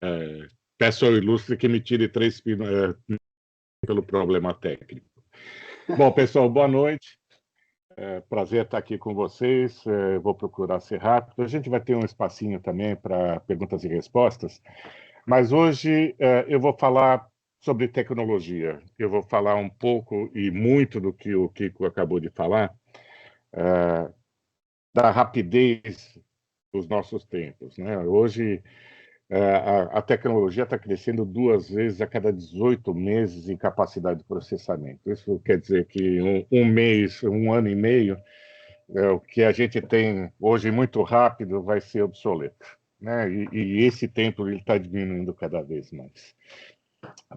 É, peço ao ilustre que me tire 3 pelo problema técnico. Bom, pessoal, boa noite. Prazer estar aqui com vocês. Vou procurar ser rápido. A gente vai ter um espacinho também para perguntas e respostas, mas hoje eu vou falar sobre tecnologia. Eu vou falar um pouco e muito do que o Kiko acabou de falar, da rapidez dos nossos tempos, né? Hoje, a tecnologia está crescendo 2 vezes a cada 18 meses em capacidade de processamento. Isso quer dizer que um mês, um ano e meio, o que a gente tem hoje muito rápido vai ser obsoleto, né? E esse tempo ele está diminuindo cada vez mais.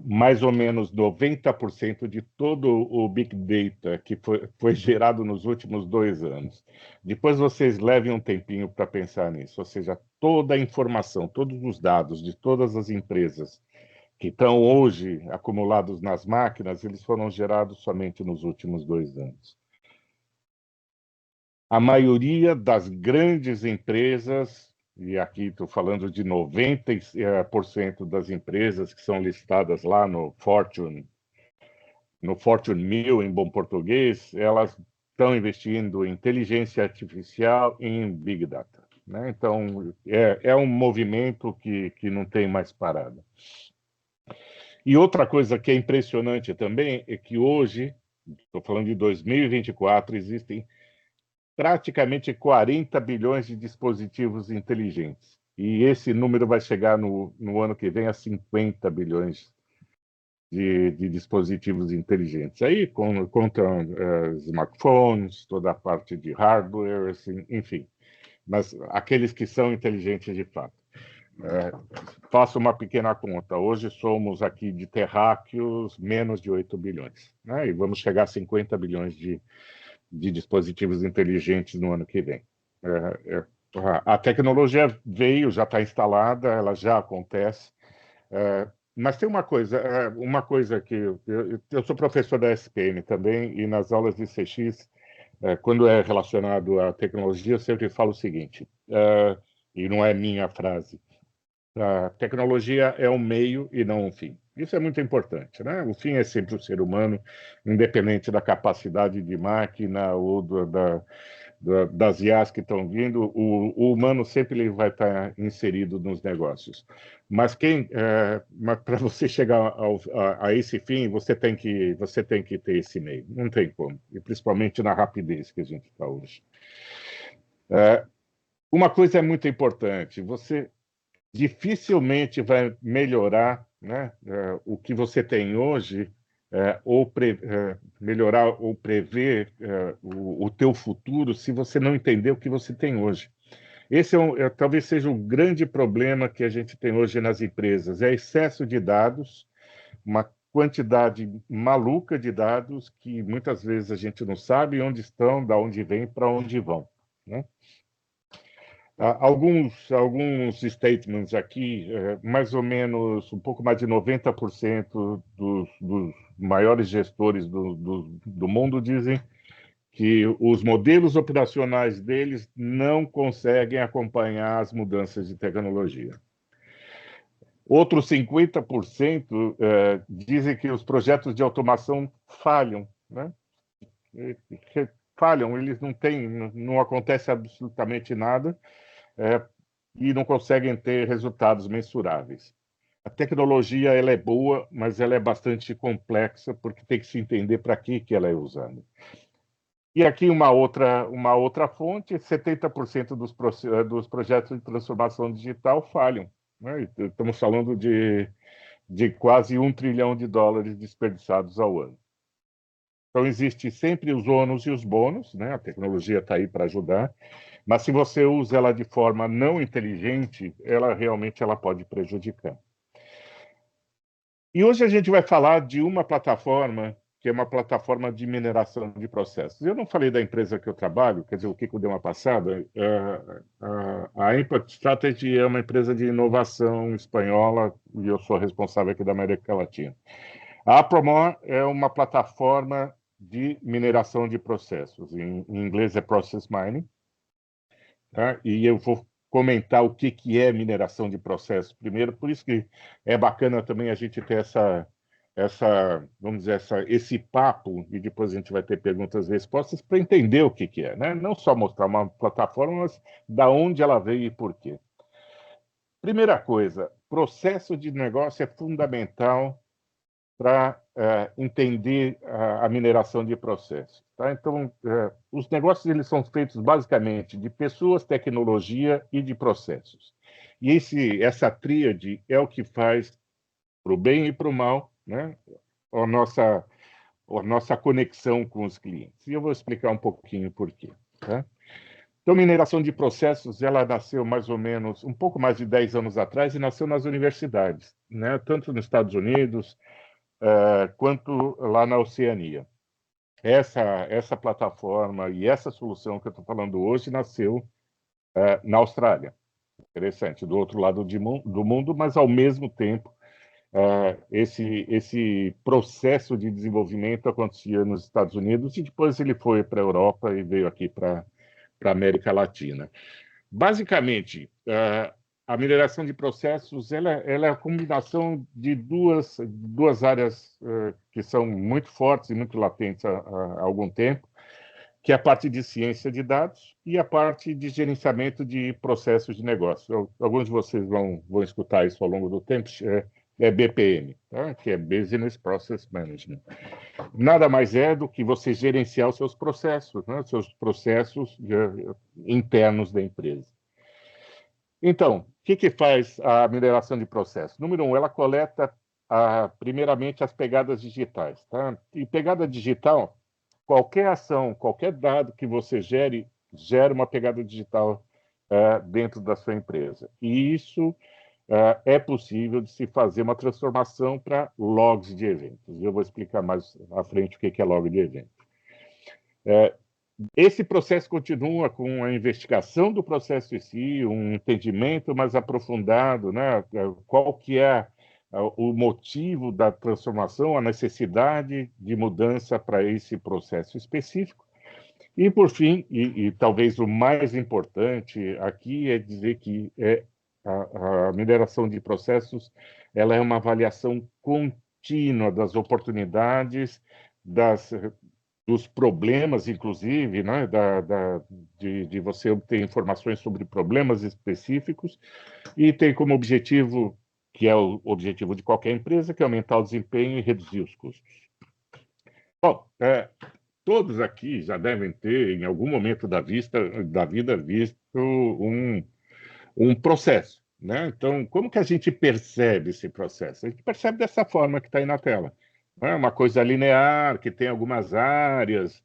Mais ou menos 90% de todo o Big Data que foi gerado nos últimos 2 anos. Depois vocês levem um tempinho para pensar nisso, ou seja, toda a informação, todos os dados de todas as empresas que estão hoje acumulados nas máquinas, eles foram gerados somente nos últimos 2 anos. A maioria das grandes empresas, e aqui estou falando de 90% das empresas que são listadas lá no Fortune 1000, em bom português, elas estão investindo em inteligência artificial e em Big Data, né? Então, é um movimento que não tem mais parada. E outra coisa que é impressionante também é que hoje, estou falando de 2024, existem praticamente 40 bilhões de dispositivos inteligentes. E esse número vai chegar no ano que vem a 50 bilhões de dispositivos inteligentes. Aí contam smartphones, toda a parte de hardware, assim, enfim. Mas aqueles que são inteligentes de fato. Faço uma pequena conta. Hoje somos aqui de terráqueos menos de 8 bilhões. Né? E vamos chegar a 50 bilhões de dispositivos inteligentes no ano que vem. A tecnologia veio, já está instalada, ela já acontece, mas tem uma coisa que eu sou professor da SPM também, e nas aulas de CX, quando é relacionado à tecnologia, eu sempre falo o seguinte, e não é minha frase, a tecnologia é um meio e não um fim. Isso é muito importante, né? O fim é sempre o ser humano, independente da capacidade de máquina ou das IAs que estão vindo, o humano sempre ele vai estar inserido nos negócios. Mas para você chegar a esse fim, você tem que ter esse meio. Não tem como, e principalmente na rapidez que a gente está hoje. Uma coisa é muito importante, você dificilmente vai melhorar, né, o que você tem hoje, ou melhorar ou prever o teu futuro se você não entender o que você tem hoje. Esse talvez seja o grande problema que a gente tem hoje nas empresas, é excesso de dados, uma quantidade maluca de dados que muitas vezes a gente não sabe onde estão, de onde vêm, para onde vão, né? Alguns statements aqui, mais ou menos um pouco mais de 90% dos maiores gestores do mundo dizem que os modelos operacionais deles não conseguem acompanhar as mudanças de tecnologia. Outros 50% dizem que os projetos de automação falham, né? Falham, eles não acontece absolutamente nada, e não conseguem ter resultados mensuráveis. A tecnologia ela é boa, mas ela é bastante complexa, porque tem que se entender para que ela é usada. E aqui uma outra fonte, 70% dos projetos de transformação digital falham, né? Estamos falando de quase $1 trilhão desperdiçados ao ano. Então, existe sempre os ônus e os bônus, né? A tecnologia está aí para ajudar, mas se você usa ela de forma não inteligente, ela realmente pode prejudicar. E hoje a gente vai falar de uma plataforma que é uma plataforma de mineração de processos. Eu não falei da empresa que eu trabalho, quer dizer, o Kiko deu uma passada. A Impact Strategy é uma empresa de inovação espanhola e eu sou responsável aqui da América Latina. A Apromore é uma plataforma de mineração de processos. Em inglês é Process Mining. Tá? E eu vou comentar o que é mineração de processo primeiro, por isso que é bacana também a gente ter vamos dizer, esse papo, e depois a gente vai ter perguntas e respostas para entender o que é, né? Não só mostrar uma plataforma, mas da onde ela veio e por quê. Primeira coisa, processo de negócio é fundamental para entender a mineração de processos. Tá? Então, os negócios eles são feitos basicamente de pessoas, tecnologia e de processos. E essa tríade é o que faz, para o bem e para o mal, né, a nossa conexão com os clientes. E eu vou explicar um pouquinho por quê. Tá? Então, mineração de processos, ela nasceu mais ou menos, um pouco mais de 10 anos atrás, e nasceu nas universidades, né? Tanto nos Estados Unidos, quanto lá na Oceania. Essa plataforma e essa solução que eu estou falando hoje nasceu na Austrália. Interessante, do outro lado do mundo, mas ao mesmo tempo esse processo de desenvolvimento acontecia nos Estados Unidos e depois ele foi para a Europa e veio aqui para a América Latina. Basicamente, a mineração de processos ela é a combinação de duas áreas que são muito fortes e muito latentes há algum tempo, que é a parte de ciência de dados e a parte de gerenciamento de processos de negócio. Alguns de vocês vão escutar isso ao longo do tempo, é BPM, tá? Que é Business Process Management. Nada mais é do que você gerenciar os seus processos, né? Seus processos internos da empresa. Então, o que faz a mineração de processo? Número um, ela coleta, primeiramente, as pegadas digitais. Tá? E pegada digital, qualquer ação, qualquer dado que você gera uma pegada digital dentro da sua empresa. E isso é possível de se fazer uma transformação para logs de eventos. Eu vou explicar mais à frente o que é log de evento. Esse processo continua com a investigação do processo em si, um entendimento mais aprofundado, né? Qual que é o motivo da transformação, a necessidade de mudança para esse processo específico. E, por fim, e talvez o mais importante aqui é dizer que a mineração de processos ela é uma avaliação contínua das oportunidades, dos problemas, inclusive, né, de você obter informações sobre problemas específicos, e tem como objetivo, que é o objetivo de qualquer empresa, que é aumentar o desempenho e reduzir os custos. Bom, todos aqui já devem ter, em algum momento da vida, visto um processo. Né? Então, como que a gente percebe esse processo? A gente percebe dessa forma que está aí na tela. É uma coisa linear, que tem algumas áreas,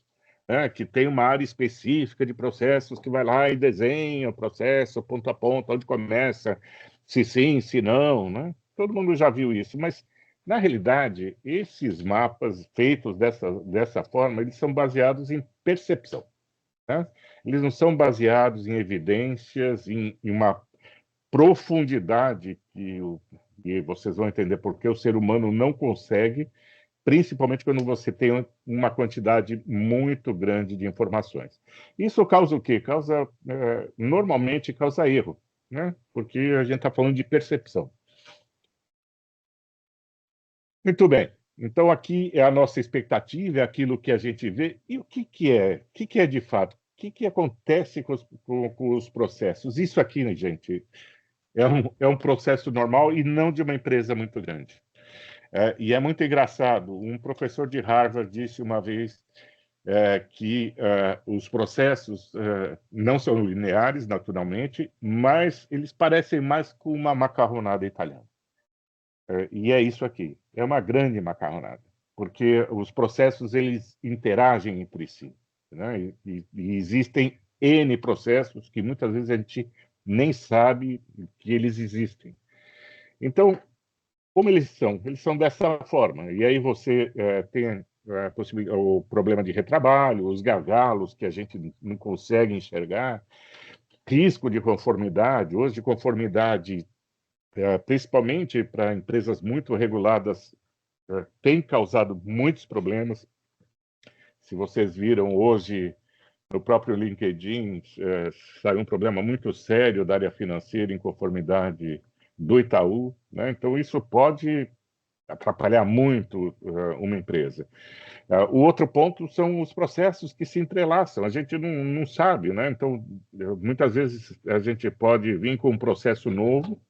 que tem uma área específica de processos que vai lá e desenha o processo, ponto a ponto, onde começa, se sim, se não. Né? Todo mundo já viu isso, mas, na realidade, esses mapas feitos dessa forma, eles são baseados em percepção. Né? Eles não são baseados em evidências, em uma profundidade e vocês vão entender por que o ser humano não consegue, principalmente quando você tem uma quantidade muito grande de informações. Isso causa o quê? Normalmente causa erro, né? Porque a gente está falando de percepção. Muito bem. Então, aqui é a nossa expectativa, é aquilo que a gente vê. E o que é? O que é de fato? O que acontece com os processos? Isso aqui, gente, é um processo normal e não de uma empresa muito grande. E é muito engraçado. Um professor de Harvard disse uma vez que os processos não são lineares, naturalmente, mas eles parecem mais com uma macarronada italiana. E é isso aqui. É uma grande macarronada, porque os processos eles interagem entre si. Né? E existem N processos que muitas vezes a gente nem sabe que eles existem. Então, como eles são? Eles são dessa forma. E aí você tem o problema de retrabalho, os gargalos que a gente não consegue enxergar, risco de conformidade. Hoje, de conformidade, principalmente para empresas muito reguladas, tem causado muitos problemas. Se vocês viram hoje, no próprio LinkedIn, saiu um problema muito sério da área financeira, inconformidade do Itaú, né? Então, isso pode atrapalhar muito uma empresa. O outro ponto são os processos que se entrelaçam, a gente não sabe, né? Então, muitas vezes a gente pode vir com um processo novo,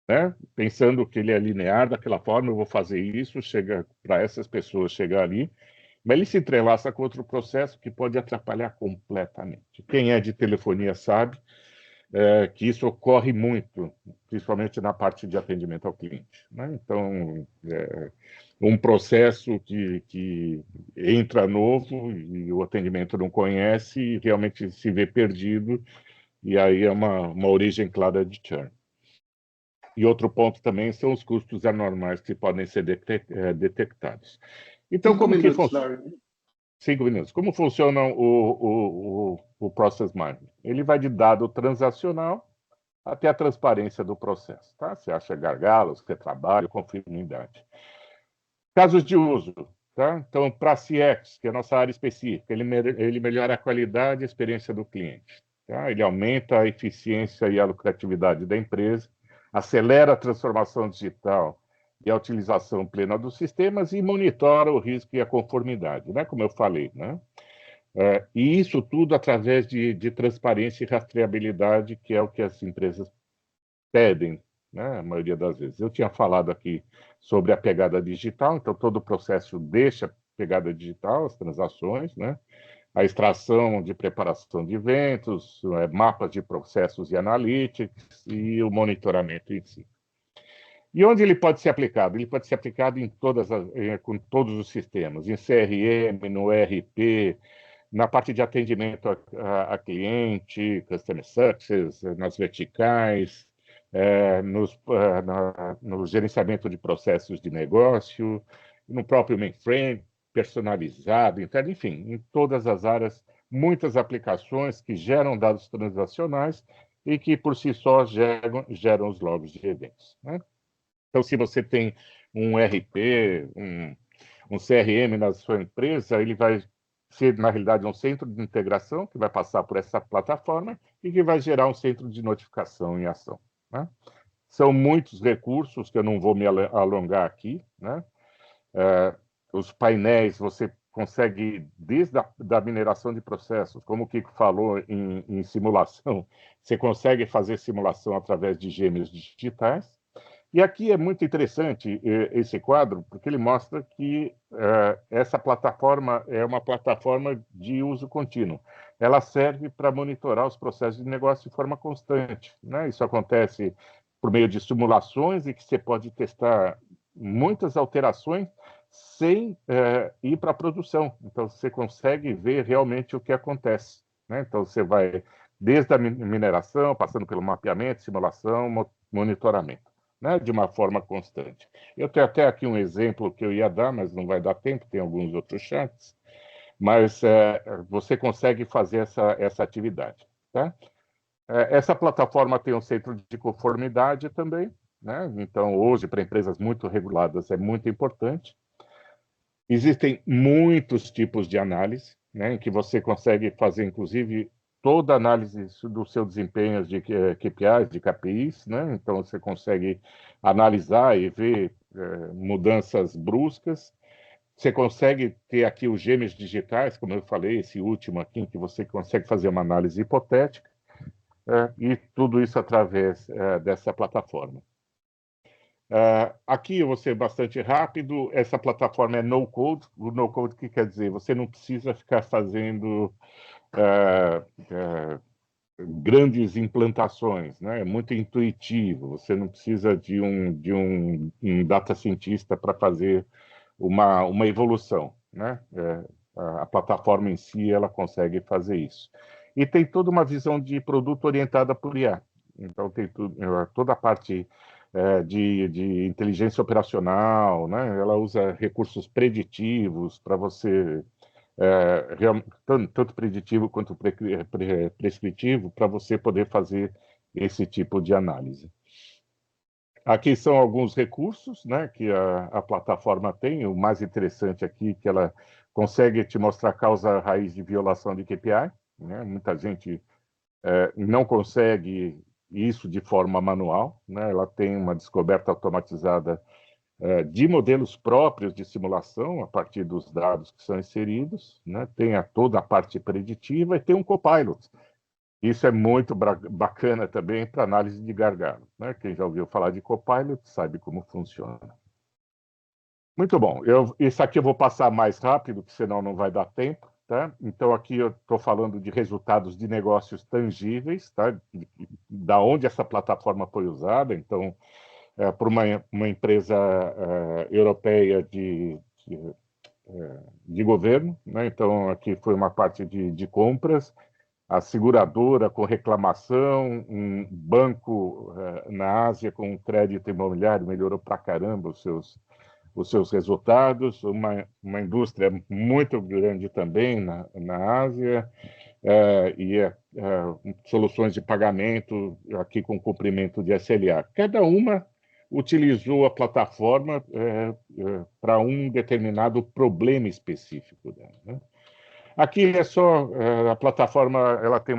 né? Pensando que ele é linear, daquela forma eu vou fazer isso, chega para essas pessoas chegar ali, mas ele se entrelaça com outro processo que pode atrapalhar completamente. Quem é de telefonia sabe que isso ocorre muito, principalmente na parte de atendimento ao cliente, né? Então, um processo que entra novo e o atendimento não conhece e realmente se vê perdido, e aí é uma origem clara de churn. E outro ponto também são os custos anormais que podem ser detectados. Então, Cinco minutos, Larry. 5 minutos. Como funciona o Process Mining? Ele vai de dado transacional até a transparência do processo. Tá? Você acha gargalos, retrabalho, conformidade. Casos de uso. Tá? Então, para CX, que é a nossa área específica, ele melhora a qualidade e a experiência do cliente. Tá? Ele aumenta a eficiência e a lucratividade da empresa, acelera a transformação digital e a utilização plena dos sistemas e monitora o risco e a conformidade, né? Como eu falei, né? E isso tudo através de transparência e rastreabilidade, que é o que as empresas pedem, né? A maioria das vezes. Eu tinha falado aqui sobre a pegada digital, então todo o processo deixa pegada digital, as transações, né? A extração de preparação de eventos, mapas de processos e analytics e o monitoramento em si. E onde ele pode ser aplicado? Ele pode ser aplicado com todos os sistemas, em CRM, no ERP, na parte de atendimento a cliente, Customer Success, nas verticais, no gerenciamento de processos de negócio, no próprio mainframe, personalizado, interno, enfim, em todas as áreas, muitas aplicações que geram dados transacionais e que, por si só, geram os logos de eventos, né? Então, se você tem um RP, um CRM na sua empresa, ele vai ser, na realidade, um centro de integração que vai passar por essa plataforma e que vai gerar um centro de notificação em ação, né? São muitos recursos que eu não vou me alongar aqui, né? Os painéis, você consegue, desde da mineração de processos, como o Kiko falou em simulação, você consegue fazer simulação através de gêmeos digitais. E aqui é muito interessante esse quadro, porque ele mostra que essa plataforma é uma plataforma de uso contínuo. Ela serve para monitorar os processos de negócio de forma constante, né? Isso acontece por meio de simulações e que você pode testar muitas alterações sem ir para a produção. Então, você consegue ver realmente o que acontece, né? Então, você vai desde a mineração, passando pelo mapeamento, simulação, monitoramento, né, de uma forma constante. Eu tenho até aqui um exemplo que eu ia dar, mas não vai dar tempo, tem alguns outros chats, mas você consegue fazer essa atividade. Tá? Essa plataforma tem um centro de conformidade também, né? Então, hoje, para empresas muito reguladas, é muito importante. Existem muitos tipos de análise, né, em que você consegue fazer, inclusive, toda a análise do seu desempenho de KPIs, de KPIs, né? Então, você consegue analisar e ver mudanças bruscas. Você consegue ter aqui os gêmeos digitais, como eu falei, esse último aqui, em que você consegue fazer uma análise hipotética, e tudo isso através dessa plataforma. Aqui eu vou ser bastante rápido. Essa plataforma é no-code. O no-code, que quer dizer? Você não precisa ficar fazendo grandes implantações, né? É muito intuitivo. Você não precisa de um data cientista para fazer uma evolução, né? A plataforma em si, ela consegue fazer isso. E tem toda uma visão de produto orientada por IA. Então, tem toda a parte de inteligência operacional, né? Ela usa recursos preditivos para você, tanto preditivo quanto prescritivo, para você poder fazer esse tipo de análise. Aqui são alguns recursos, né, que a plataforma tem. O mais interessante aqui é que ela consegue te mostrar a causa raiz de violação de KPI, né? Muita gente não consegue isso de forma manual, né? Ela tem uma descoberta automatizada de modelos próprios de simulação, a partir dos dados que são inseridos, né? Tem toda a parte preditiva e tem um copilot. Isso é muito bacana também para análise de gargalo, né? Quem já ouviu falar de copilot sabe como funciona. Muito bom. Isso aqui eu vou passar mais rápido, porque senão não vai dar tempo. Tá? Então, aqui eu estou falando de resultados de negócios tangíveis, tá? Da onde essa plataforma foi usada. Então, por uma empresa europeia de governo, né? Então, aqui foi uma parte de compras, a seguradora com reclamação, um banco na Ásia com crédito imobiliário melhorou para caramba os seus resultados, uma indústria muito grande também na Ásia, soluções de pagamento aqui com cumprimento de SLA. Cada uma utilizou a plataforma para um determinado problema específico dela, né? Aqui é só a plataforma, ela tem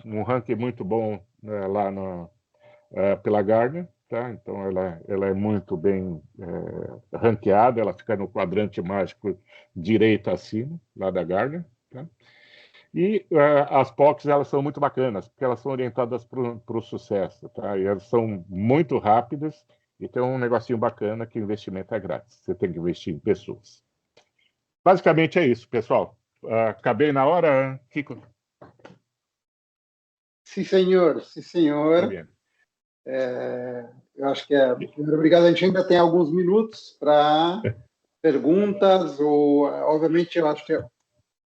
um ranking muito bom lá pela Gartner, tá? Então ela é muito bem ranqueada, ela fica no quadrante mágico direito acima, lá da Gartner, tá? E as POCs, elas são muito bacanas, porque elas são orientadas para o sucesso, tá? E elas são muito rápidas e tem um negocinho bacana que o investimento é grátis. Você tem que investir em pessoas. Basicamente é isso, pessoal. Acabei na hora, Kiko? Sim, senhor. Sim, senhor. Tá. Eu acho que primeiro, obrigado. A gente ainda tem alguns minutos para perguntas, ou, obviamente, eu acho que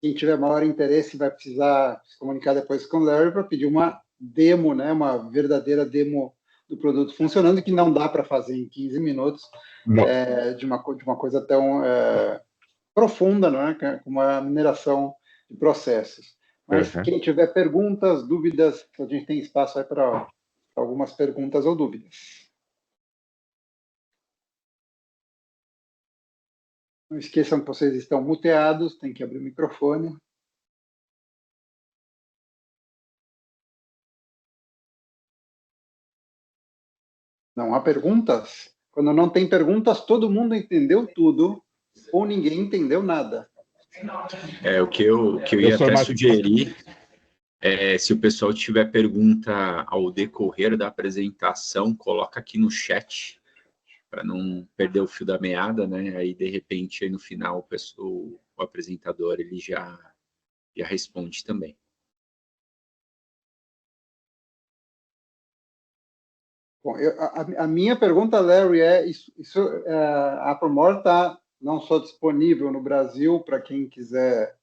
quem tiver maior interesse vai precisar se comunicar depois com o Larry para pedir uma demo, né, uma verdadeira demo do produto funcionando, que não dá para fazer em 15 minutos, de uma coisa tão profunda, não é? Como a mineração de processos. Mas quem tiver perguntas, dúvidas, a gente tem espaço aí para algumas perguntas ou dúvidas. Não esqueçam que vocês estão muteados, tem que abrir o microfone. Não há perguntas? Quando não tem perguntas, todo mundo entendeu tudo ou ninguém entendeu nada. O que eu ia até sugerir se o pessoal tiver pergunta ao decorrer da apresentação, coloca aqui no chat, para não perder o fio da meada, né? Aí, de repente, aí no final, o apresentador ele já responde também. Bom, a minha pergunta, Larry, a Apromore está não só disponível no Brasil para quem quiser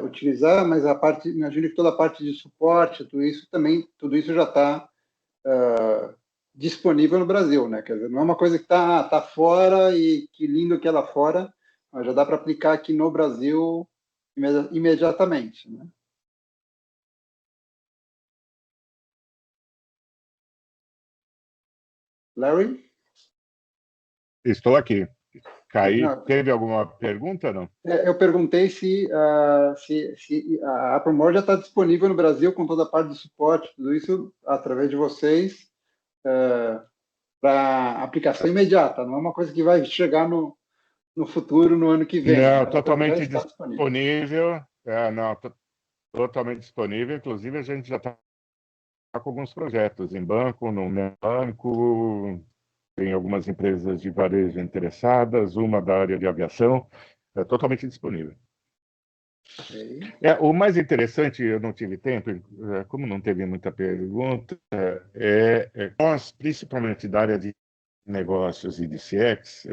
utilizar, mas imagino que toda a parte de suporte, tudo isso já está disponível no Brasil, né? Quer dizer, não é uma coisa que tá fora e que lindo que ela fora, mas já dá para aplicar aqui no Brasil imediatamente, né? Larry? Estou aqui. Teve alguma pergunta, não? Eu perguntei se a Apromore já está disponível no Brasil com toda a parte de suporte, tudo isso através de vocês, para aplicação imediata, não é uma coisa que vai chegar no futuro, no ano que vem. Não, totalmente disponível. Totalmente disponível. Inclusive, a gente já está com alguns projetos em banco, no banco, tem algumas empresas de varejo interessadas, uma da área de aviação, totalmente disponível. Okay. O mais interessante, eu não tive tempo, como não teve muita pergunta, nós, principalmente da área de negócios e de CX,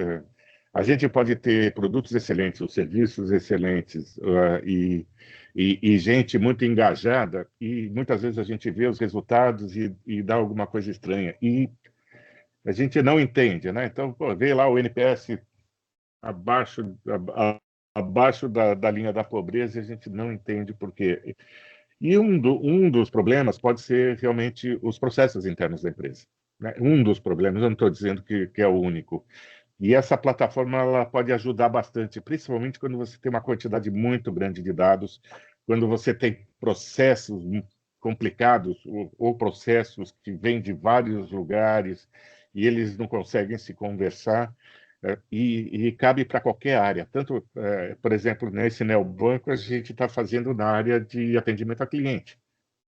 a gente pode ter produtos excelentes, ou serviços excelentes, e gente muito engajada, e muitas vezes a gente vê os resultados e dá alguma coisa estranha. E a gente não entende, né? Então, vê lá o NPS abaixo da linha da pobreza e a gente não entende por quê. E um dos problemas pode ser realmente os processos internos da empresa, né? Um dos problemas, eu não estou dizendo que é o único. E essa plataforma ela pode ajudar bastante, principalmente quando você tem uma quantidade muito grande de dados, quando você tem processos complicados ou processos que vêm de vários lugares e eles não conseguem se conversar, e cabe para qualquer área. Tanto, por exemplo, nesse neobanco, a gente está fazendo na área de atendimento a cliente,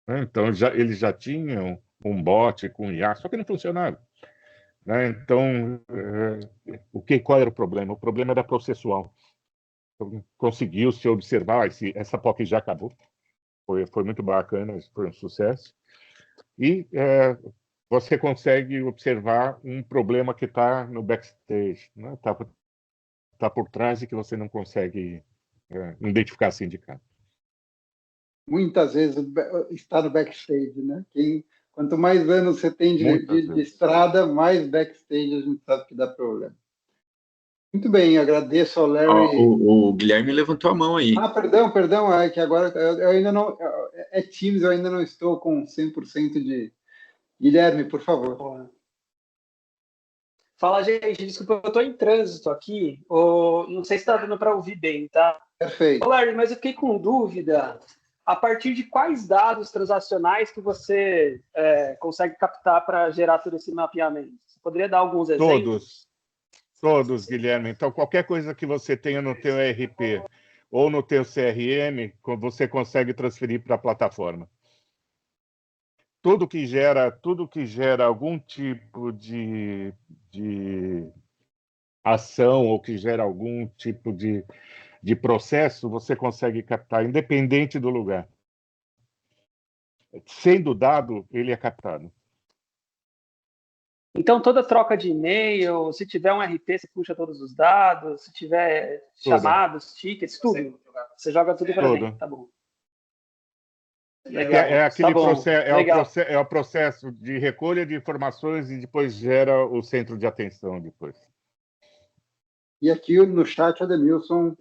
né? Então, eles já tinham um bot com IA, só que não funcionava, né? Então, qual era o problema? O problema era processual. Então, conseguiu-se observar, essa POC já acabou, foi muito bacana, foi um sucesso. E você consegue observar um problema que está no backstage, né? Tá por trás e que você não consegue identificar assim de cara. Muitas vezes está no backstage, né? Quanto mais anos você tem de estrada, mais backstage a gente sabe que dá problema. Muito bem, agradeço ao Larry. O Guilherme levantou a mão aí. Perdão, é que agora eu ainda não. É Teams, eu ainda não estou com 100% de. Guilherme, por favor. Fala, gente, desculpa, eu estou em trânsito aqui, não sei se está dando para ouvir bem, tá? Perfeito. Ô, Larry, mas eu fiquei com dúvida, a partir de quais dados transacionais que você consegue captar para gerar todo esse mapeamento? Você poderia dar alguns exemplos? Todos, Guilherme. Então, qualquer coisa que você tenha no teu ERP ou no teu CRM, você consegue transferir para a plataforma. Tudo que gera algum tipo de ação ou que gera algum tipo de processo, você consegue captar, independente do lugar. Sendo dado, ele é captado. Então, toda troca de e-mail, se tiver um RP, você puxa todos os dados, se tiver chamados, tickets, tudo. Você joga tudo para dentro, tá bom. Legal. Aquele processo, é o processo de recolha de informações e depois gera o centro de atenção depois. E aqui no chat, o Ademilson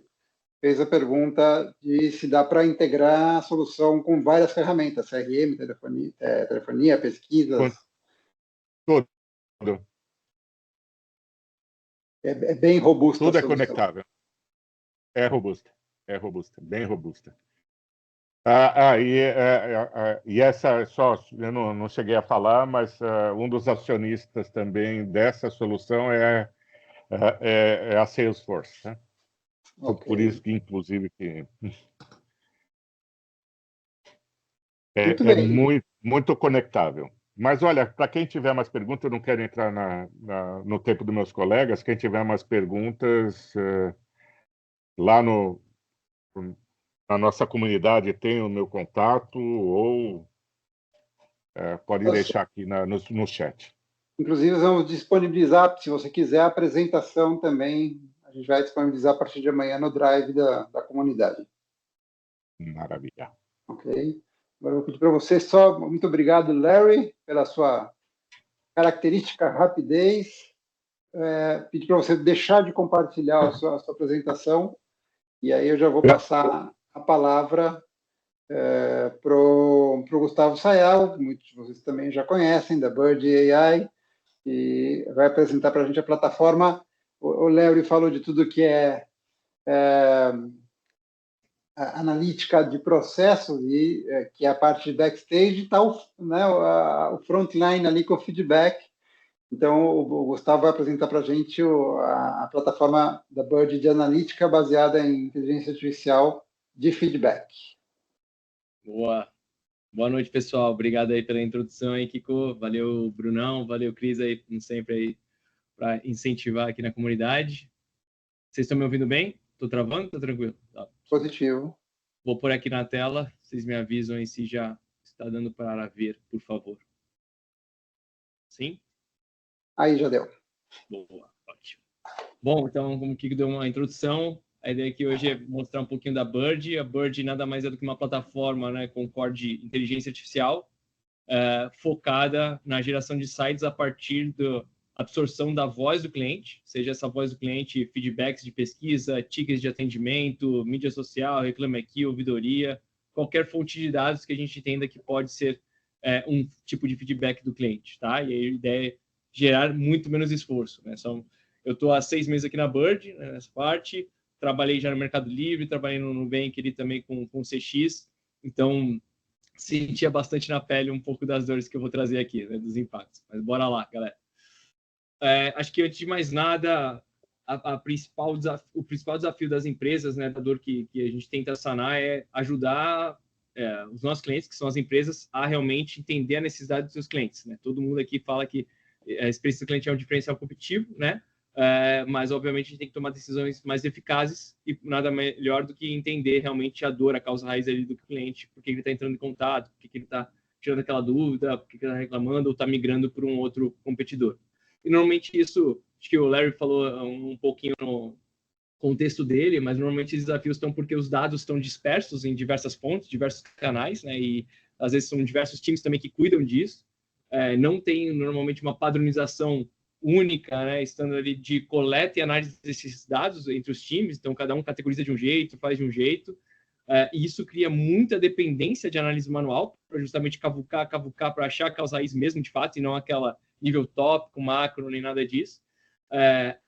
fez a pergunta de se dá para integrar a solução com várias ferramentas, CRM, telefonia, pesquisas. Tudo. É bem robusta. Tudo é conectável. É robusta, bem robusta. E essa só, eu não cheguei a falar, mas um dos acionistas também dessa solução é a Salesforce, né? Okay. Por isso que, inclusive, é muito conectável. Mas, olha, para quem tiver mais perguntas, eu não quero entrar no tempo dos meus colegas, quem tiver mais perguntas, lá na nossa comunidade tem o meu contato ou pode deixar aqui no chat. Inclusive, vamos disponibilizar, se você quiser, a apresentação também. A gente vai disponibilizar a partir de amanhã no Drive da comunidade. Maravilha. Ok. Agora eu vou pedir para você só, muito obrigado, Larry, pela sua característica rapidez. Pedir para você deixar de compartilhar a sua apresentação, e aí eu já vou passar a palavra para o Gustavo Sayal, muitos de vocês também já conhecem, da Bird AI, e vai apresentar para a gente a plataforma. O Larry falou de tudo que é analítica de processos, e que é a parte de backstage, está o frontline ali com o feedback. Então, o Gustavo vai apresentar para a gente a plataforma da Bird de analítica baseada em inteligência artificial de feedback. Boa noite, pessoal. Obrigado aí pela introdução aí, Kiko. Valeu, Brunão. Valeu, Cris, aí, como sempre, aí, para incentivar aqui na comunidade. Vocês estão me ouvindo bem? Estou travando? Tá tranquilo? Tá. Positivo. Vou pôr aqui na tela. Vocês me avisam aí se já está dando para ver, por favor. Sim? Aí já deu. Boa, ótimo. Bom, então, como o Kiko deu uma introdução, a ideia aqui hoje é mostrar um pouquinho da Bird. A Bird nada mais é do que uma plataforma, né, com core de inteligência artificial, focada na geração de sites a partir da absorção da voz do cliente, seja essa voz do cliente, feedbacks de pesquisa, tickets de atendimento, mídia social, Reclame Aqui, ouvidoria, qualquer fonte de dados que a gente entenda que pode ser um tipo de feedback do cliente, tá? E aí a ideia é gerar muito menos esforço, né? Eu estou há 6 meses aqui na Bird, né, nessa parte, trabalhei já no Mercado Livre, trabalhei no Nubank ali também com CX, então sentia bastante na pele um pouco das dores que eu vou trazer aqui, né, dos impactos. Mas bora lá, galera. Acho que, antes de mais nada, o principal desafio das empresas, né, da dor que a gente tenta sanar, é ajudar os nossos clientes, que são as empresas, a realmente entender a necessidade dos seus clientes, né? Todo mundo aqui fala que a experiência do cliente é um diferencial competitivo, né? Mas, obviamente, a gente tem que tomar decisões mais eficazes e nada melhor do que entender realmente a dor, a causa raiz ali do cliente, por que ele está entrando em contato, por que ele está tirando aquela dúvida, por que ele está reclamando ou está migrando para um outro competidor. E, normalmente, isso, acho que o Larry falou um pouquinho no contexto dele, mas, normalmente, os desafios estão porque os dados estão dispersos em diversas fontes, diversos canais, né? E, às vezes, são diversos times também que cuidam disso. Não tem, normalmente, uma padronização única, né, estando ali de coleta e análise desses dados entre os times, então cada um categoriza de um jeito, faz de um jeito, e isso cria muita dependência de análise manual, para justamente cavucar, para achar a causa raiz mesmo, de fato, e não aquela nível tópico, macro, nem nada disso.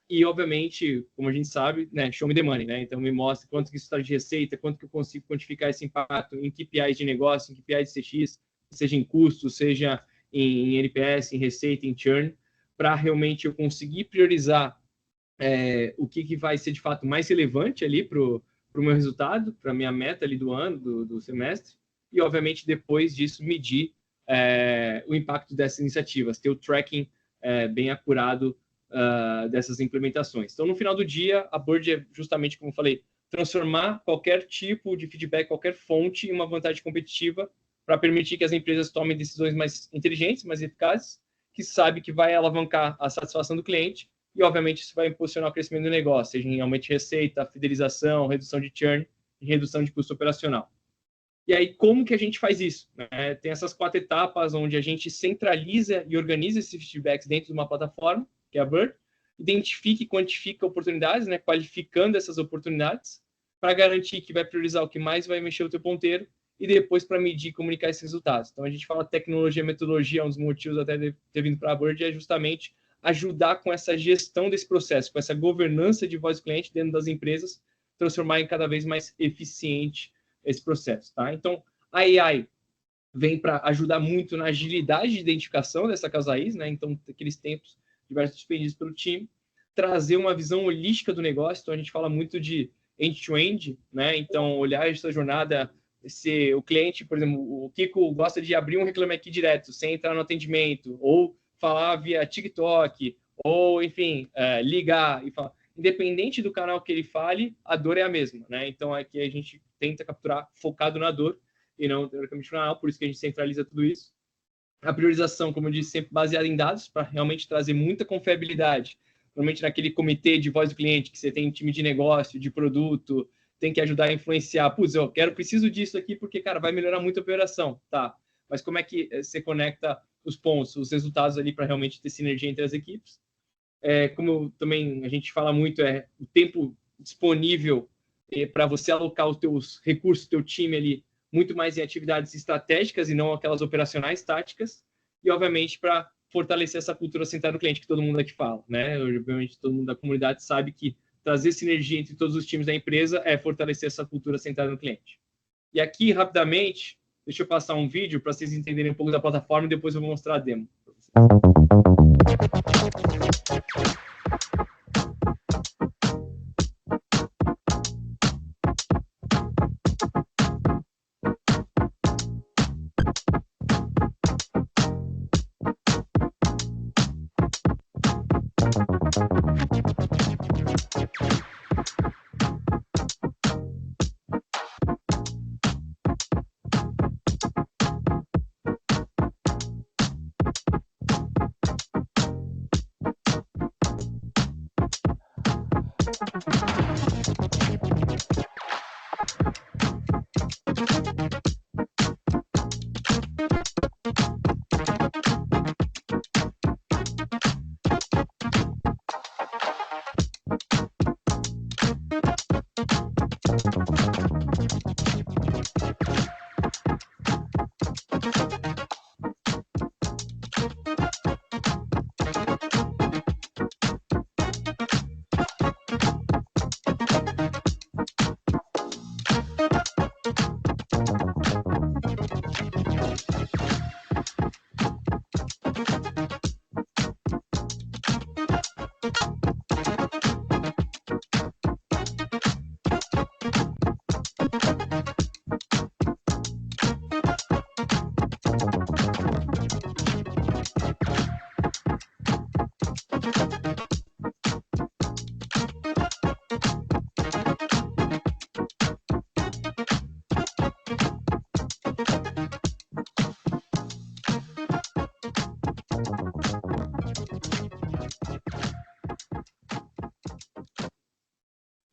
E, obviamente, como a gente sabe, né, show me the money, né, então me mostra quanto que isso está de receita, quanto que eu consigo quantificar esse impacto em KPIs de negócio, em KPIs de CX, seja em custo, seja em NPS, em receita, em churn, para realmente eu conseguir priorizar o que vai ser de fato mais relevante ali para o meu resultado, para a minha meta ali do ano, do semestre, e obviamente depois disso medir o impacto dessas iniciativas, ter o tracking bem acurado dessas implementações. Então, no final do dia, a Bird é justamente, como eu falei, transformar qualquer tipo de feedback, qualquer fonte em uma vantagem competitiva para permitir que as empresas tomem decisões mais inteligentes, mais eficazes, que sabe que vai alavancar a satisfação do cliente e, obviamente, isso vai impulsionar o crescimento do negócio, seja em aumento de receita, fidelização, redução de churn e redução de custo operacional. E aí, como que a gente faz isso? Tem essas 4 etapas onde a gente centraliza e organiza esses feedbacks dentro de uma plataforma, que é a Bird, identifica e quantifica oportunidades, né, qualificando essas oportunidades, para garantir que vai priorizar o que mais vai mexer o teu ponteiro e depois para medir e comunicar esses resultados. Então, a gente fala tecnologia, metodologia, um dos motivos até de ter vindo para a Bird é justamente ajudar com essa gestão desse processo, com essa governança de voz do cliente dentro das empresas, transformar em cada vez mais eficiente esse processo, tá? Então, a AI vem para ajudar muito na agilidade de identificação dessa causa raiz, né? Então, aqueles tempos diversos dispendidos pelo time, trazer uma visão holística do negócio. Então, a gente fala muito de end-to-end, né? Então, olhar essa jornada, se o cliente, por exemplo, o Kiko gosta de abrir um Reclame Aqui direto, sem entrar no atendimento, ou falar via TikTok, ou, enfim, ligar e falar. Independente do canal que ele fale, a dor é a mesma, né? Então, aqui a gente tenta capturar focado na dor e não teoricamente no canal, por isso que a gente centraliza tudo isso. A priorização, como eu disse, sempre baseada em dados, para realmente trazer muita confiabilidade. Normalmente naquele comitê de voz do cliente, que você tem um time de negócio, de produto, tem que ajudar a influenciar. Putz, preciso disso aqui porque, cara, vai melhorar muito a operação. Tá, mas como é que você conecta os pontos, os resultados ali para realmente ter sinergia entre as equipes? Como também a gente fala muito, o tempo disponível para você alocar os teus recursos, o teu time ali, muito mais em atividades estratégicas e não aquelas operacionais táticas, e, obviamente, para fortalecer essa cultura centrada no cliente, que todo mundo aqui fala, né? Obviamente, todo mundo da comunidade sabe que trazer sinergia entre todos os times da empresa é fortalecer essa cultura centrada no cliente. E aqui, rapidamente, deixa eu passar um vídeo para vocês entenderem um pouco da plataforma e depois eu vou mostrar a demo.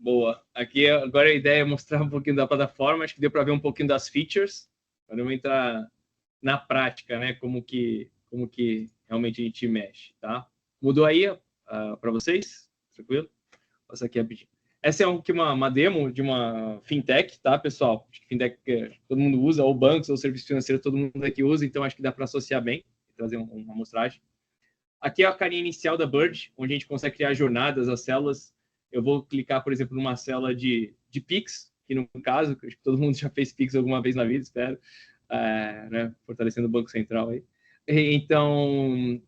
Boa. Aqui agora a ideia é mostrar um pouquinho da plataforma. Acho que deu para ver um pouquinho das features. Vamos entrar na prática, né? Como que realmente a gente mexe, tá? Mudou aí para vocês? Tranquilo? Vou passar aqui rapidinho. Essa é uma demo de uma fintech, tá, pessoal? Acho que fintech todo mundo usa, ou bancos, ou serviço financeiro, todo mundo aqui usa, então acho que dá para associar bem, trazer uma amostragem. Aqui é a carinha inicial da Bird, onde a gente consegue criar jornadas, as células. Eu vou clicar, por exemplo, numa célula de Pix, que no caso, acho que todo mundo já fez Pix alguma vez na vida, espero, né? Fortalecendo o Banco Central aí. Então,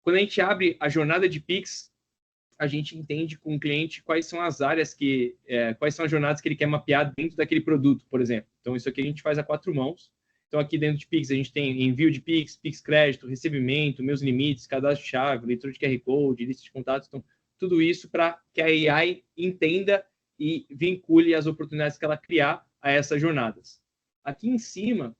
quando a gente abre a jornada de Pix, a gente entende com o cliente quais são as áreas quais são as jornadas que ele quer mapear dentro daquele produto, por exemplo. Então, isso aqui a gente faz a 4 mãos. Então, aqui dentro de Pix, a gente tem envio de Pix, Pix crédito, recebimento, meus limites, cadastro-chave, leitura de QR Code, lista de contatos. Então, tudo isso para que a AI entenda e vincule as oportunidades que ela criar a essas jornadas. Aqui em cima,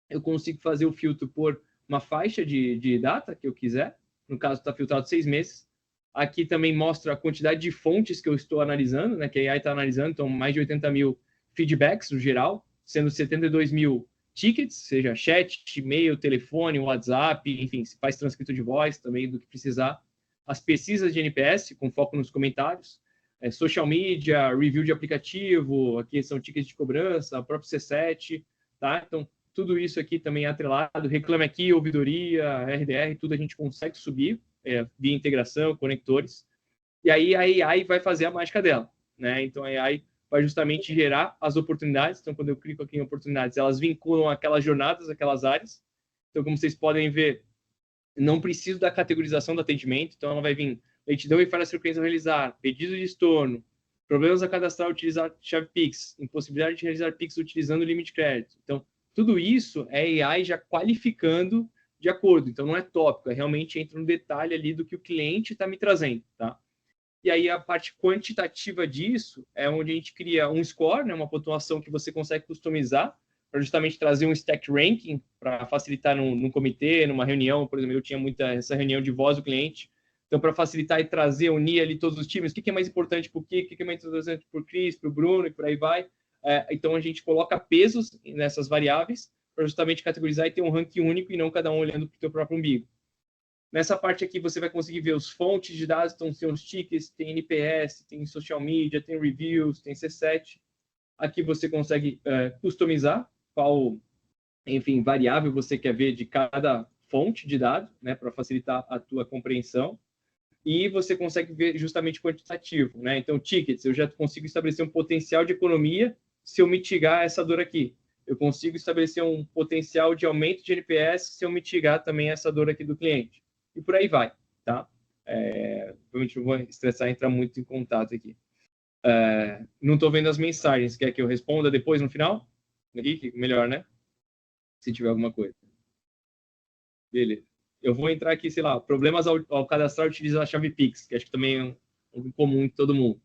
eu consigo fazer o filtro por uma faixa de data que eu quiser. No caso, está filtrado 6 meses. Aqui também mostra a quantidade de fontes que eu estou analisando, né, que a AI está analisando. Então, mais de 80 mil feedbacks no geral, sendo 72 mil tickets, seja chat, e-mail, telefone, WhatsApp, enfim, se faz transcrito de voz também do que precisar. As pesquisas de NPS, com foco nos comentários. Social media, review de aplicativo, aqui são tickets de cobrança, o próprio C7, tá? Então, tudo isso aqui também é atrelado. Reclame Aqui, ouvidoria, RDR, tudo a gente consegue subir via integração, conectores. E aí a AI vai fazer a mágica dela, né? Então, a AI vai justamente gerar as oportunidades. Então, quando eu clico aqui em oportunidades, elas vinculam aquelas jornadas, aquelas áreas. Então, como vocês podem ver, não preciso da categorização do atendimento. Então, ela vai vir lentidão e falhas frequentes a realizar, pedido de estorno, problemas a cadastrar utilizar chave Pix, impossibilidade de realizar Pix utilizando o limite de crédito. Então, tudo isso é AI já qualificando de acordo. Então, não é tópico, realmente entra no detalhe ali do que o cliente está me trazendo, tá? E aí, a parte quantitativa disso é onde a gente cria um score, né, uma pontuação que você consegue customizar para justamente trazer um stack ranking para facilitar num comitê, numa reunião. Por exemplo, eu tinha essa reunião de voz do cliente. Então, para facilitar e trazer, unir ali todos os times, o que é mais importante para o que é mais importante para o Cris, para o Bruno e por aí vai. Então, a gente coloca pesos nessas variáveis para justamente categorizar e ter um ranking único e não cada um olhando para o seu próprio umbigo. Nessa parte aqui, você vai conseguir ver os fontes de dados, então tem os tickets, tem NPS, tem social media, tem reviews, tem C7. Aqui você consegue customizar qual, enfim, variável você quer ver de cada fonte de dados, né, para facilitar a tua compreensão. E você consegue ver justamente quantitativo, né? Então, tickets, eu já consigo estabelecer um potencial de economia se eu mitigar essa dor aqui. Eu consigo estabelecer um potencial de aumento de NPS se eu mitigar também essa dor aqui do cliente. E por aí vai, tá? Provavelmente não vou estressar e entrar muito em contato aqui. Não estou vendo as mensagens. Quer que eu responda depois, no final? Aqui, melhor, né? Se tiver alguma coisa. Beleza. Eu vou entrar aqui, sei lá, problemas ao cadastrar e utilizar a chave Pix, que acho que também é um comum em todo mundo.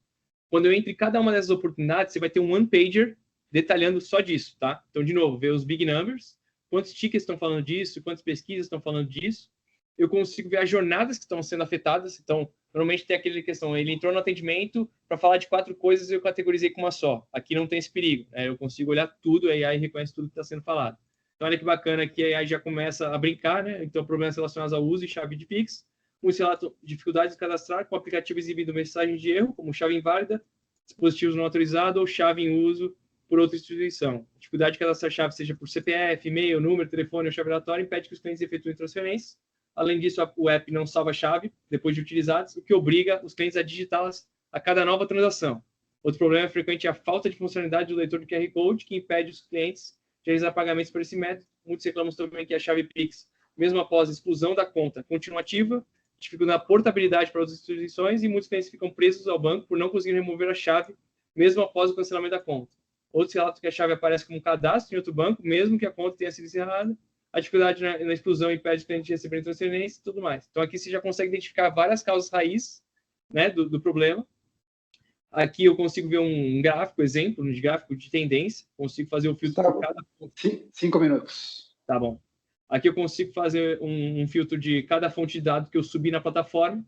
Quando eu entro em cada uma dessas oportunidades, você vai ter um one-pager detalhando só disso, tá? Então, de novo, ver os big numbers, quantos tickets estão falando disso, quantas pesquisas estão falando disso. Eu consigo ver as jornadas que estão sendo afetadas. Então, normalmente tem aquela questão, ele entrou no atendimento para falar de 4 coisas e eu categorizei com uma só. Aqui não tem esse perigo, né? Eu consigo olhar tudo, a AI reconhece tudo que está sendo falado. Então, olha que bacana que a AI já começa a brincar, né? Então, problemas relacionados ao uso e chave de Pix. Muitos relatam dificuldades de cadastrar com o aplicativo exibindo mensagem de erro, como chave inválida, dispositivos não autorizados ou chave em uso por outra instituição. A dificuldade de cadastrar chave, seja por CPF, e-mail, número, telefone ou chave aleatória, impede que os clientes efetuem transferências. Além disso, o app não salva a chave depois de utilizados, o que obriga os clientes a digitá-las a cada nova transação. Outro problema frequente é a falta de funcionalidade do leitor de QR Code, que impede os clientes de realizar pagamentos por esse método. Muitos reclamam também que a chave Pix, mesmo após a exclusão da conta, continua ativa, dificulta a portabilidade para outras instituições e muitos clientes ficam presos ao banco por não conseguir remover a chave, mesmo após o cancelamento da conta. Outros relatam que a chave aparece como cadastro em outro banco, mesmo que a conta tenha sido encerrada. A dificuldade na exclusão impede o cliente de receber transferência e tudo mais. Então, aqui você já consegue identificar várias causas raiz, né, do problema. Aqui eu consigo ver um gráfico, exemplo de gráfico de tendência. Consigo fazer o filtro por cada fonte. 5 minutos. Tá bom. Aqui eu consigo fazer um filtro de cada fonte de dados que eu subi na plataforma.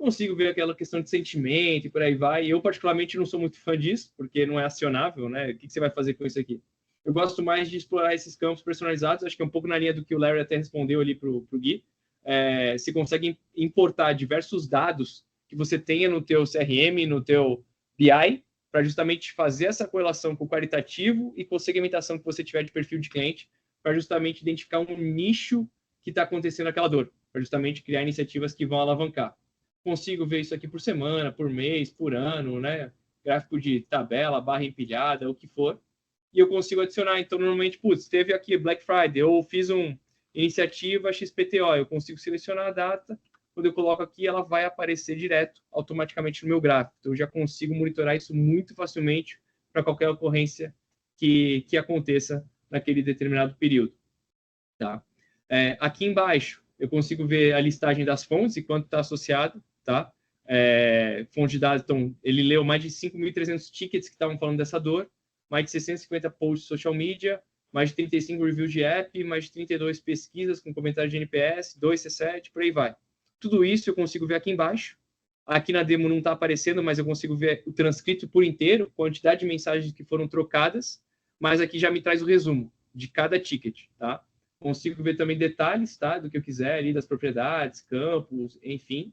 consigo ver aquela questão de sentimento e por aí vai. Eu, particularmente, não sou muito fã disso, porque não é acionável, né? O que você vai fazer com isso aqui? Eu gosto mais de explorar esses campos personalizados, acho que é um pouco na linha do que o Larry até respondeu ali para o Gui. Você consegue importar diversos dados que você tenha no teu CRM, no teu BI, para justamente fazer essa correlação com o qualitativo e com a segmentação que você tiver de perfil de cliente, para justamente identificar um nicho que está acontecendo aquela dor, para justamente criar iniciativas que vão alavancar. Consigo ver isso aqui por semana, por mês, por ano, né? Gráfico de tabela, barra empilhada, o que for. E eu consigo adicionar. Então, normalmente, putz, teve aqui Black Friday, eu fiz uma iniciativa XPTO, eu consigo selecionar a data, quando eu coloco aqui, ela vai aparecer direto, automaticamente no meu gráfico. Então, eu já consigo monitorar isso muito facilmente para qualquer ocorrência que aconteça naquele determinado período. Tá? Aqui embaixo, eu consigo ver a listagem das fontes e quanto está associado. Tá? Fonte de dados, então, ele leu mais de 5.300 tickets que estavam falando dessa dor, mais de 650 posts social media, mais de 35 reviews de app, mais de 32 pesquisas com comentários de NPS, 2 C7, por aí vai. Tudo isso eu consigo ver aqui embaixo. Aqui na demo não está aparecendo, mas eu consigo ver o transcrito por inteiro, quantidade de mensagens que foram trocadas, mas aqui já me traz o resumo de cada ticket, tá? Consigo ver também detalhes, tá? Do que eu quiser ali, das propriedades, campos, enfim.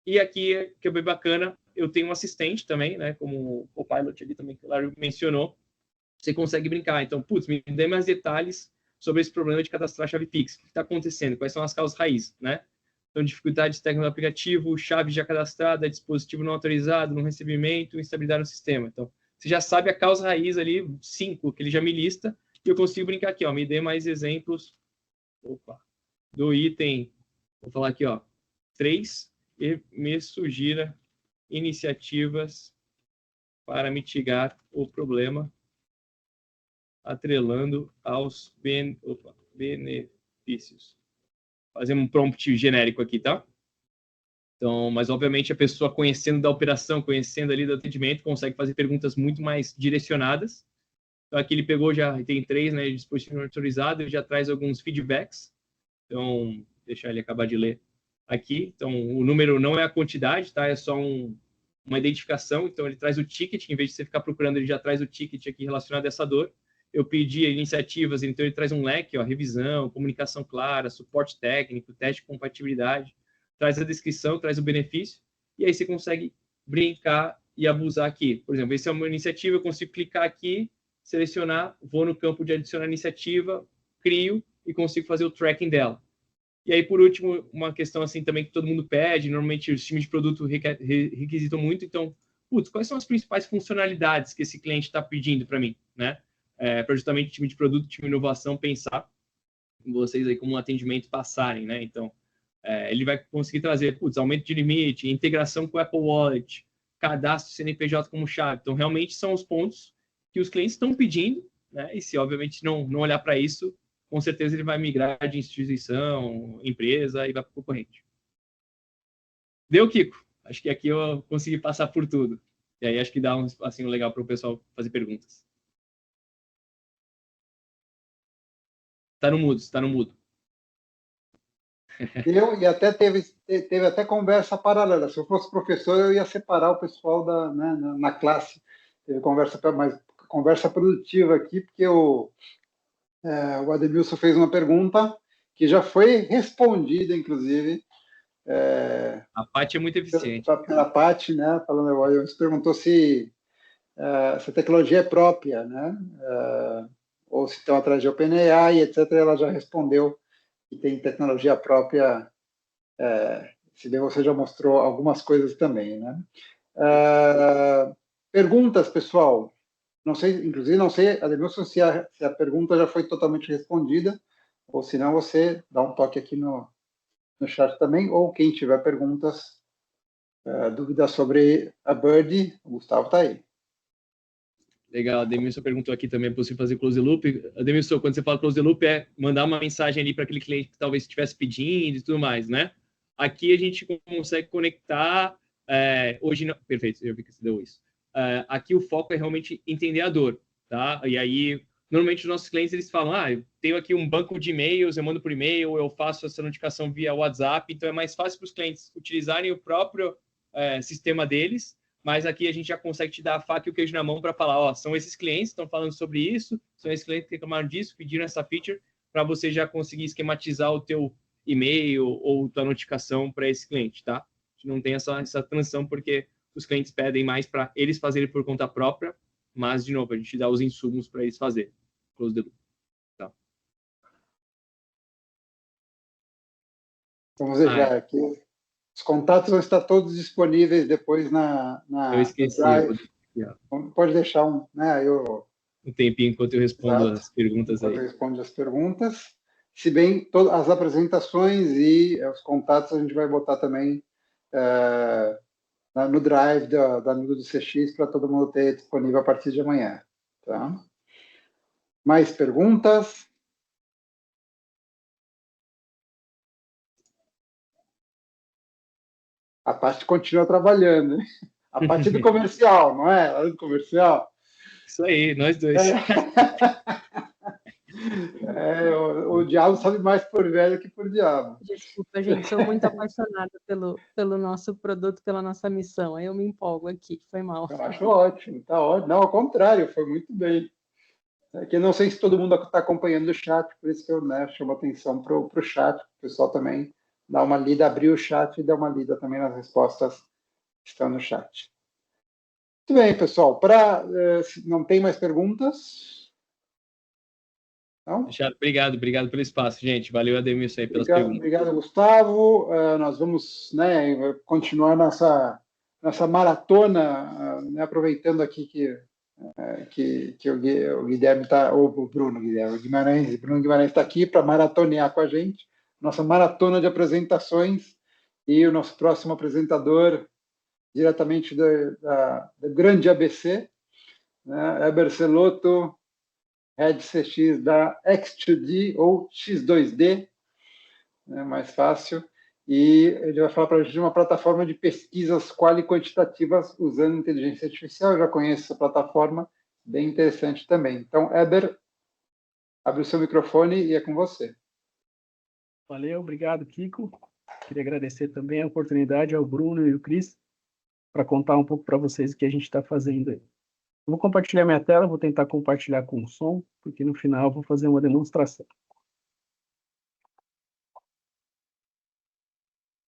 E aqui, que é bem bacana, eu tenho um assistente também, né? Como o Copilot ali também, que o Larry mencionou. Você consegue brincar. Então, putz, me dê mais detalhes sobre esse problema de cadastrar a chave Pix. O que está acontecendo? Quais são as causas raízes, né? Então, dificuldades técnicas do aplicativo, chave já cadastrada, dispositivo não autorizado, no recebimento, instabilidade no sistema. Então, você já sabe a causa raiz ali, 5, que ele já me lista, e eu consigo brincar aqui, ó, me dê mais exemplos do item, vou falar aqui, ó, 3, e me sugira iniciativas para mitigar o problema, atrelando aos benefícios. Fazer um prompt genérico aqui, tá? Então, mas obviamente a pessoa conhecendo da operação, conhecendo ali do atendimento, consegue fazer perguntas muito mais direcionadas. Então, aqui ele pegou, já tem 3, né, dispositivo autorizado, ele já traz alguns feedbacks. Então, deixar ele acabar de ler aqui. Então, o número não é a quantidade, tá? É só uma identificação. Então, ele traz o ticket, em vez de você ficar procurando, ele já traz o ticket aqui relacionado a essa dor. Eu pedi iniciativas, então ele traz um leque, ó, revisão, comunicação clara, suporte técnico, teste de compatibilidade, traz a descrição, traz o benefício, e aí você consegue brincar e abusar aqui. Por exemplo, essa é uma iniciativa, eu consigo clicar aqui, selecionar, vou no campo de adicionar iniciativa, crio e consigo fazer o tracking dela. E aí, por último, uma questão assim também que todo mundo pede, normalmente os times de produto requisitam muito, então, putz, quais são as principais funcionalidades que esse cliente está pedindo para mim, né? Para justamente o time de produto, time de inovação pensar em vocês aí como um atendimento passarem, né? Então, ele vai conseguir trazer, putz, aumento de limite, integração com o Apple Wallet, cadastro CNPJ como chave. Então, realmente são os pontos que os clientes estão pedindo, né? E se, obviamente, não olhar para isso, com certeza ele vai migrar de instituição, empresa e vai para o concorrente. Deu, Kiko? Acho que aqui eu consegui passar por tudo. E aí acho que dá um espacinho legal para o pessoal fazer perguntas. Tá no mudo. E até teve até conversa paralela. Se eu fosse professor, eu ia separar o pessoal na classe. Teve conversa produtiva aqui, porque o Ademilson fez uma pergunta que já foi respondida, inclusive. A Paty é muito eficiente. Pela Paty, né? Você perguntou se a tecnologia é própria, né? Ou se estão atrás de OpenAI, etc. Ela já respondeu que tem tecnologia própria, se bem você já mostrou algumas coisas também, né? Perguntas, pessoal. Não sei, inclusive, Ademilson, se a pergunta já foi totalmente respondida, ou se não, você dá um toque aqui no chat também, ou quem tiver perguntas, dúvidas sobre a Bird, o Gustavo está aí. Legal, a Ademilson perguntou aqui também, é possível fazer close loop? Ademilson, quando você fala close loop, é mandar uma mensagem ali para aquele cliente que talvez estivesse pedindo e tudo mais, né? Aqui a gente consegue conectar, hoje não, perfeito, eu vi que você deu isso. Aqui o foco é realmente entender a dor, tá? E aí normalmente os nossos clientes eles falam, eu tenho aqui um banco de e-mails, eu mando por e-mail, eu faço essa notificação via WhatsApp, então é mais fácil para os clientes utilizarem o próprio sistema deles, mas aqui a gente já consegue te dar a faca e o queijo na mão para falar, são esses clientes que estão falando sobre isso, são esses clientes que reclamaram disso, pediram essa feature, para você já conseguir esquematizar o teu e-mail ou tua notificação para esse cliente, tá? A gente não tem essa transição porque os clientes pedem mais para eles fazerem por conta própria, mas, de novo, a gente dá os insumos para eles fazerem. Close the loop. Tá. Vamos deixar aqui. Os contatos vão estar todos disponíveis depois na eu esqueci. Pode deixar um tempinho enquanto eu respondo as perguntas aí. Eu respondo as perguntas. Se bem, as apresentações e os contatos a gente vai botar também no Drive da Nudo do CX para todo mundo ter disponível a partir de amanhã. Tá? Mais perguntas? A parte continua trabalhando, hein? A parte do comercial, não é? A do comercial. Isso aí, nós dois. O diabo sabe mais por velho que por diabo. Desculpa, gente, sou muito apaixonada pelo nosso produto, pela nossa missão. Aí eu me empolgo aqui, foi mal. Eu acho ótimo, tá ótimo. Não, ao contrário, foi muito bem. Eu não sei se todo mundo está acompanhando o chat, por isso que eu chamo atenção para o chat, o pessoal também dá uma lida, abrir o chat e dar uma lida também nas respostas que estão no chat. Muito bem, pessoal. Não tem mais perguntas? Não? Obrigado pelo espaço, gente. Valeu, Ademilson, aí pelas perguntas. Obrigado, Gustavo. Nós vamos continuar nessa maratona, aproveitando aqui que o Guilherme está, ou o Bruno Guimarães está aqui para maratonear com a gente, nossa maratona de apresentações, e o nosso próximo apresentador, diretamente da grande ABC, Eber Celotto, Head CX da X2D ou X2D, mais fácil, e ele vai falar para a gente de uma plataforma de pesquisas quali quantitativas usando inteligência artificial. Eu já conheço essa plataforma, bem interessante também. Então, Eber, abre o seu microfone e é com você. Valeu, obrigado, Kiko. Queria agradecer também a oportunidade ao Bruno e ao Cris para contar um pouco para vocês o que a gente está fazendo aí. Eu vou compartilhar minha tela, vou tentar compartilhar com o som, porque no final eu vou fazer uma demonstração.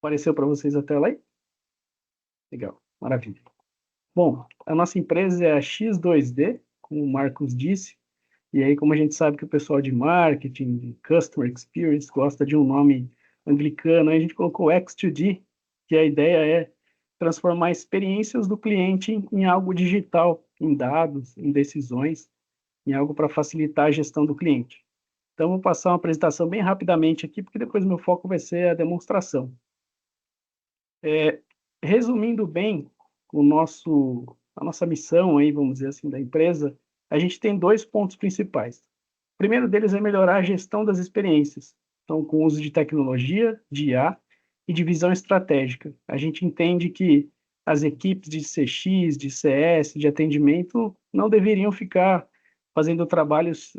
Apareceu para vocês a tela aí? Legal, maravilha. Bom, a nossa empresa é a X2D, como o Marcos disse, e aí como a gente sabe que o pessoal de marketing, de customer experience, gosta de um nome anglicano, aí a gente colocou X2D, que a ideia é transformar experiências do cliente em algo digital, em dados, em decisões, em algo para facilitar a gestão do cliente. Então, vou passar uma apresentação bem rapidamente aqui, porque depois meu foco vai ser a demonstração. Resumindo bem a nossa missão, aí, vamos dizer assim, da empresa, a gente tem 2 pontos principais. O primeiro deles é melhorar a gestão das experiências, então, com o uso de tecnologia, de IA, e de visão estratégica. A gente entende que as equipes de CX, de CS, de atendimento, não deveriam ficar fazendo trabalhos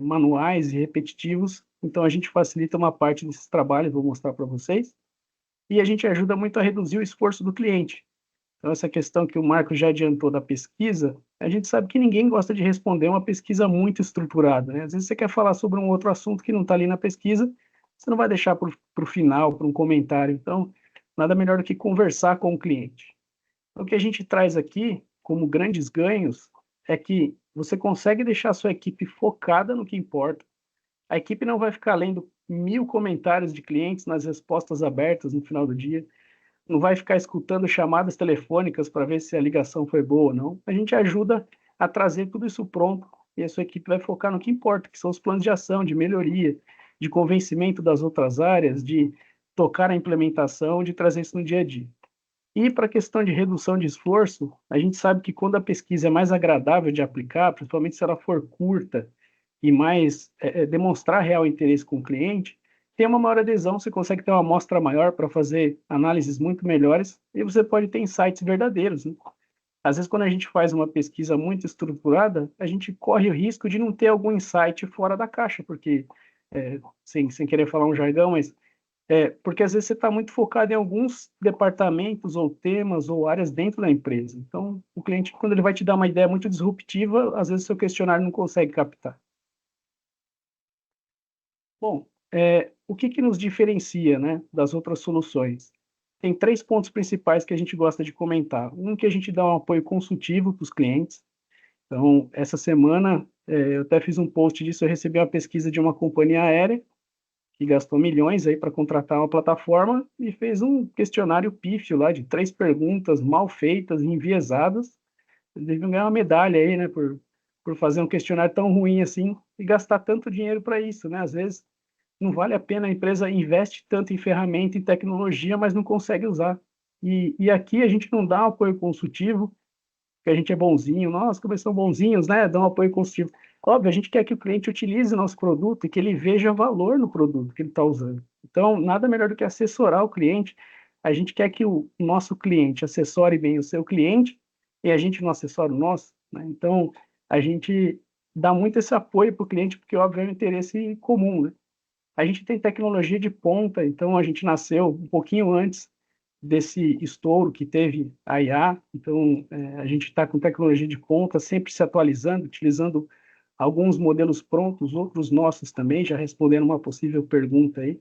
manuais e repetitivos, então a gente facilita uma parte desses trabalhos, vou mostrar para vocês, e a gente ajuda muito a reduzir o esforço do cliente. Então, essa questão que o Marco já adiantou da pesquisa, a gente sabe que ninguém gosta de responder uma pesquisa muito estruturada, né? Às vezes você quer falar sobre um outro assunto que não está ali na pesquisa, você não vai deixar para o final, para um comentário. Então, nada melhor do que conversar com o cliente. O que a gente traz aqui, como grandes ganhos, é que você consegue deixar a sua equipe focada no que importa. A equipe não vai ficar lendo 1000 comentários de clientes nas respostas abertas no final do dia, não vai ficar escutando chamadas telefônicas para ver se a ligação foi boa ou não. A gente ajuda a trazer tudo isso pronto e a sua equipe vai focar no que importa, que são os planos de ação, de melhoria, de convencimento das outras áreas, de tocar a implementação, de trazer isso no dia a dia. E para a questão de redução de esforço, a gente sabe que quando a pesquisa é mais agradável de aplicar, principalmente se ela for curta e mais demonstrar real interesse com o cliente, tem uma maior adesão, você consegue ter uma amostra maior para fazer análises muito melhores e você pode ter insights verdadeiros, né? Às vezes, quando a gente faz uma pesquisa muito estruturada, a gente corre o risco de não ter algum insight fora da caixa, porque, sem querer falar um jargão, mas porque às vezes você está muito focado em alguns departamentos ou temas ou áreas dentro da empresa. Então, o cliente, quando ele vai te dar uma ideia muito disruptiva, às vezes seu questionário não consegue captar. Bom, o que nos diferencia, né, das outras soluções? Tem 3 pontos principais que a gente gosta de comentar. Um, que a gente dá um apoio consultivo para os clientes. Então, essa semana, eu até fiz um post disso, eu recebi uma pesquisa de uma companhia aérea, que gastou milhões aí para contratar uma plataforma e fez um questionário pífio lá de 3 perguntas mal feitas, enviesadas. Eles deviam ganhar uma medalha aí, né, por fazer um questionário tão ruim assim e gastar tanto dinheiro para isso, né? Às vezes não vale a pena, a empresa investe tanto em ferramenta e tecnologia, mas não consegue usar. E aqui a gente não dá um apoio consultivo, que a gente é bonzinho, nossa, como eles são bonzinhos, né? Dá um apoio consultivo. Óbvio, a gente quer que o cliente utilize nosso produto e que ele veja valor no produto que ele está usando. Então, nada melhor do que assessorar o cliente. A gente quer que o nosso cliente assessore bem o seu cliente e a gente não assessora o nosso, né? Então, a gente dá muito esse apoio para o cliente, porque, óbvio, é um interesse comum, né? A gente tem tecnologia de ponta, então a gente nasceu um pouquinho antes desse estouro que teve a IA, então a gente está com tecnologia de ponta, sempre se atualizando, utilizando alguns modelos prontos, outros nossos também, já respondendo uma possível pergunta aí.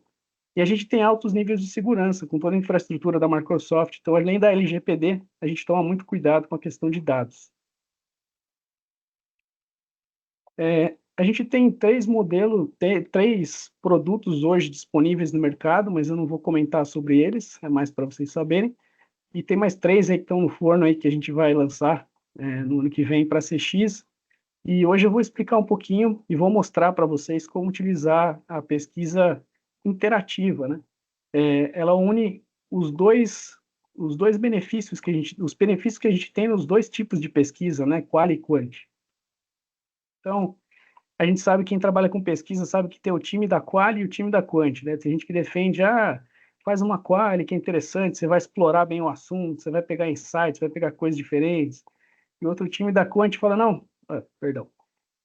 E a gente tem altos níveis de segurança, com toda a infraestrutura da Microsoft, então além da LGPD, a gente toma muito cuidado com a questão de dados. A gente tem 3 modelos, 3 produtos hoje disponíveis no mercado, mas eu não vou comentar sobre eles, é mais para vocês saberem. E tem mais 3 aí que estão no forno aí que a gente vai lançar no ano que vem para CX. E hoje eu vou explicar um pouquinho e vou mostrar para vocês como utilizar a pesquisa interativa, né? Ela une os dois benefícios os benefícios que a gente tem nos 2 tipos de pesquisa, né? Quali e Quant. Então, a gente sabe, quem trabalha com pesquisa sabe que tem o time da Quali e o time da Quant, né? Tem gente que defende, faz uma Quali que é interessante, você vai explorar bem o assunto, você vai pegar insights, vai pegar coisas diferentes. E outro time da Quant fala, não,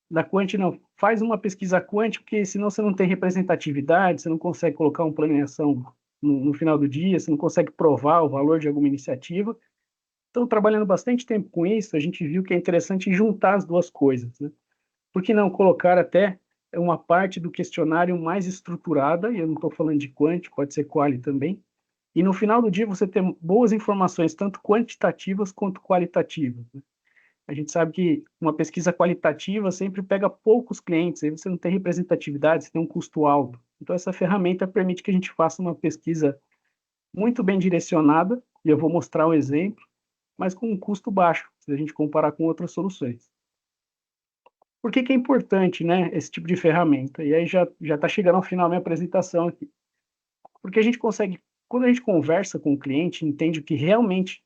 da Quant não, faz uma pesquisa Quant, porque senão você não tem representatividade, você não consegue colocar um plano de ação no final do dia, você não consegue provar o valor de alguma iniciativa. Então, trabalhando bastante tempo com isso, a gente viu que é interessante juntar as duas coisas, né? Por que não colocar até uma parte do questionário mais estruturada, e eu não estou falando de quant, pode ser quali também, e no final do dia você ter boas informações, tanto quantitativas quanto qualitativas, né? A gente sabe que uma pesquisa qualitativa sempre pega poucos clientes, aí você não tem representatividade, você tem um custo alto. Então, essa ferramenta permite que a gente faça uma pesquisa muito bem direcionada, e eu vou mostrar um exemplo, mas com um custo baixo, se a gente comparar com outras soluções. Por que é importante, né, esse tipo de ferramenta? E aí já está chegando ao final da minha apresentação aqui. Porque a gente consegue, quando a gente conversa com o cliente, entende o que realmente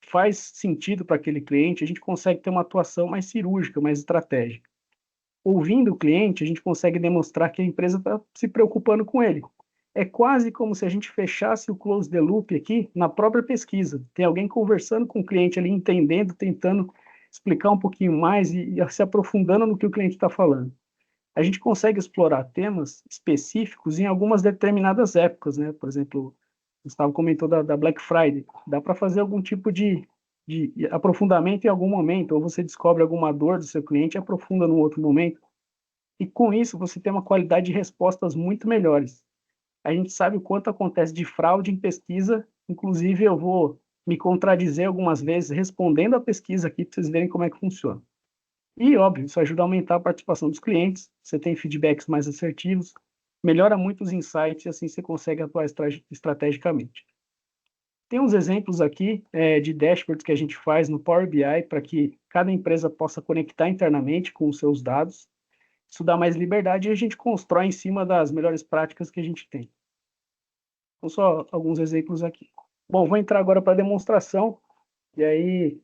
faz sentido para aquele cliente, a gente consegue ter uma atuação mais cirúrgica, mais estratégica. Ouvindo o cliente, a gente consegue demonstrar que a empresa está se preocupando com ele. É quase como se a gente fechasse o close the loop aqui na própria pesquisa. Tem alguém conversando com o cliente ali, entendendo, tentando explicar um pouquinho mais e se aprofundando no que o cliente está falando. A gente consegue explorar temas específicos em algumas determinadas épocas, né? Por exemplo, o Gustavo comentou da Black Friday. Dá para fazer algum tipo de aprofundamento em algum momento, ou você descobre alguma dor do seu cliente e aprofunda num outro momento. E com isso você tem uma qualidade de respostas muito melhores. A gente sabe o quanto acontece de fraude em pesquisa, inclusive eu vou me contradizer algumas vezes respondendo a pesquisa aqui para vocês verem como é que funciona. E, óbvio, isso ajuda a aumentar a participação dos clientes, você tem feedbacks mais assertivos, melhora muito os insights e assim você consegue atuar estrategicamente. Tem uns exemplos aqui de dashboards que a gente faz no Power BI para que cada empresa possa conectar internamente com os seus dados. Isso dá mais liberdade e a gente constrói em cima das melhores práticas que a gente tem. Então, só alguns exemplos aqui. Bom, vou entrar agora para a demonstração, e aí,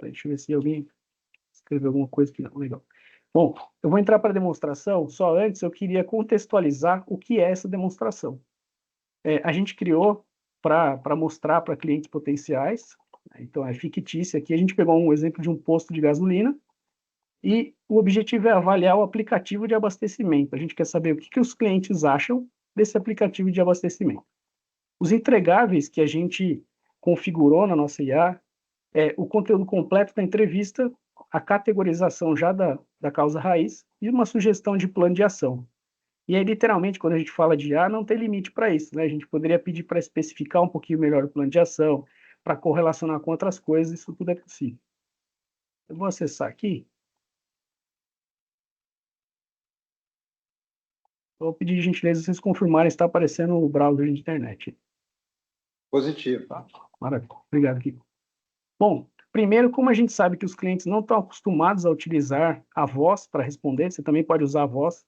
deixa eu ver se alguém escreveu alguma coisa aqui, não, legal. Bom, eu vou entrar para a demonstração, só antes eu queria contextualizar o que é essa demonstração. A gente criou para mostrar para clientes potenciais, Então, é fictícia. Aqui a gente pegou um exemplo de um posto de gasolina e o objetivo é avaliar o aplicativo de abastecimento. A gente quer saber o que os clientes acham desse aplicativo de abastecimento. Os entregáveis que a gente configurou na nossa IA é o conteúdo completo da entrevista, a categorização já da causa raiz e uma sugestão de plano de ação. E aí, literalmente, quando a gente fala de IA, não tem limite para isso, né? A gente poderia pedir para especificar um pouquinho melhor o plano de ação, para correlacionar com outras coisas, isso tudo é possível. Eu vou acessar aqui. Vou pedir de gentileza vocês confirmarem se está aparecendo o browser de internet. Positivo. Tá, maravilha. Obrigado, Kiko. Bom, primeiro, como a gente sabe que os clientes não estão acostumados a utilizar a voz para responder, você também pode usar a voz,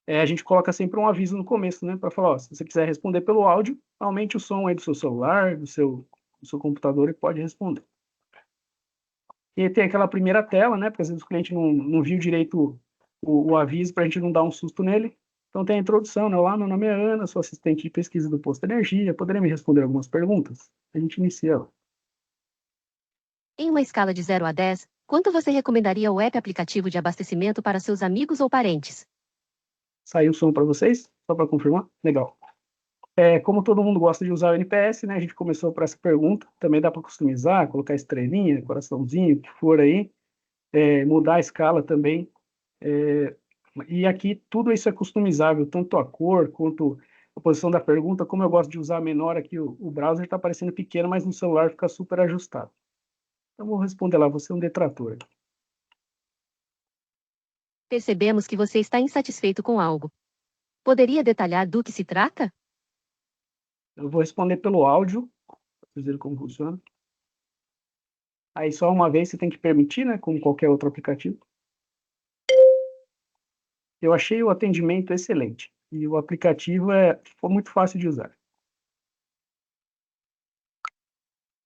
a gente coloca sempre um aviso no começo, né? Para falar, ó, se você quiser responder pelo áudio, aumente o som aí do seu celular, do seu computador e pode responder. E tem aquela primeira tela, né? Porque às vezes o cliente não viu direito o aviso para a gente não dar um susto nele. Então tem a introdução, né? Olá, meu nome é Ana, sou assistente de pesquisa do Posto Energia, poderia me responder algumas perguntas? A gente inicia ela. Em uma escala de 0 a 10, quanto você recomendaria o app aplicativo de abastecimento para seus amigos ou parentes? Saiu o som para vocês? Só para confirmar? Legal. Como todo mundo gosta de usar o NPS, né? A gente começou por essa pergunta. Também dá para customizar, colocar estrelinha, coraçãozinho, o que for aí. Mudar a escala também. E aqui tudo isso é customizável, tanto a cor quanto a posição da pergunta. Como eu gosto de usar menor aqui, o browser está parecendo pequeno, mas no celular fica super ajustado. Então vou responder lá, você é um detrator. Percebemos que você está insatisfeito com algo. Poderia detalhar do que se trata? Eu vou responder pelo áudio, para vocês verem como funciona. Aí só uma vez você tem que permitir, né, como qualquer outro aplicativo. Eu achei o atendimento excelente e o aplicativo foi muito fácil de usar.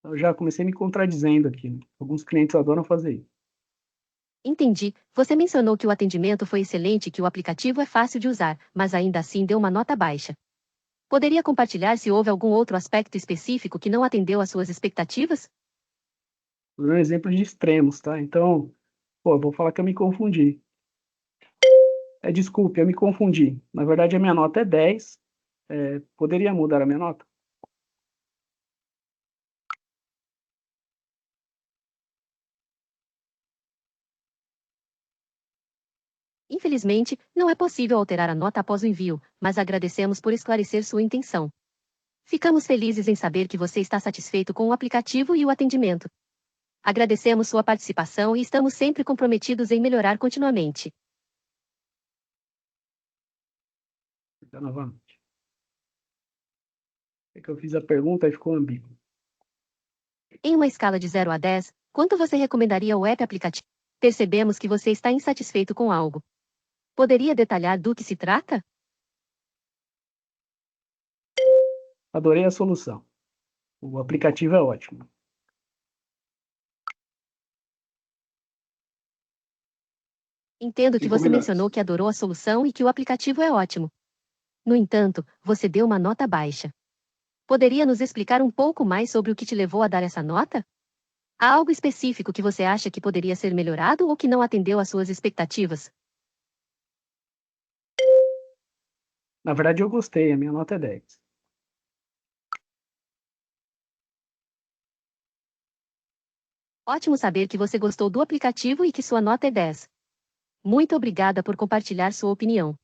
Eu já comecei me contradizendo aqui, né? Alguns clientes adoram fazer isso. Entendi. Você mencionou que o atendimento foi excelente e que o aplicativo é fácil de usar, mas ainda assim deu uma nota baixa. Poderia compartilhar se houve algum outro aspecto específico que não atendeu às suas expectativas? Vou dar um exemplo de extremos, tá? Então, eu vou falar que eu me confundi. Desculpe, eu me confundi. Na verdade, a minha nota é 10. Poderia mudar a minha nota? Infelizmente, não é possível alterar a nota após o envio, mas agradecemos por esclarecer sua intenção. Ficamos felizes em saber que você está satisfeito com o aplicativo e o atendimento. Agradecemos sua participação e estamos sempre comprometidos em melhorar continuamente. Novamente. É que eu fiz a pergunta e ficou ambíguo. Em uma escala de 0 a 10, quanto você recomendaria o app aplicativo? Percebemos que você está insatisfeito com algo. Poderia detalhar do que se trata? Adorei a solução. O aplicativo é ótimo. Entendo que você mencionou que adorou a solução e que o aplicativo é ótimo. No entanto, você deu uma nota baixa. Poderia nos explicar um pouco mais sobre o que te levou a dar essa nota? Há algo específico que você acha que poderia ser melhorado ou que não atendeu às suas expectativas? Na verdade, eu gostei, a minha nota é 10. Ótimo saber que você gostou do aplicativo e que sua nota é 10. Muito obrigada por compartilhar sua opinião.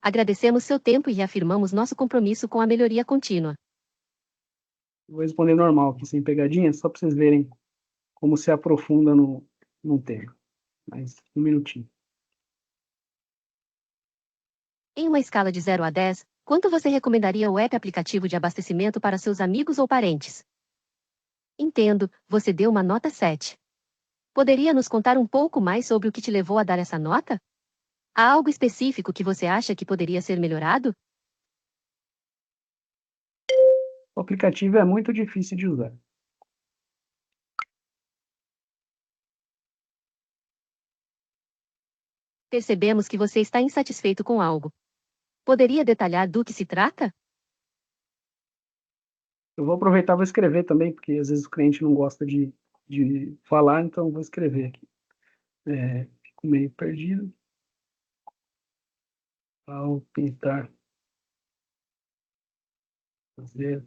Agradecemos seu tempo e reafirmamos nosso compromisso com a melhoria contínua. Vou responder normal aqui, sem pegadinha, só para vocês verem como se aprofunda num tema. Mas um minutinho. Em uma escala de 0 a 10, quanto você recomendaria o app aplicativo de abastecimento para seus amigos ou parentes? Entendo, você deu uma nota 7. Poderia nos contar um pouco mais sobre o que te levou a dar essa nota? Há algo específico que você acha que poderia ser melhorado? O aplicativo é muito difícil de usar. Percebemos que você está insatisfeito com algo. Poderia detalhar do que se trata? Eu vou aproveitar e vou escrever também, porque às vezes o cliente não gosta de falar, então eu vou escrever aqui. Fico meio perdido. Ao tentar fazer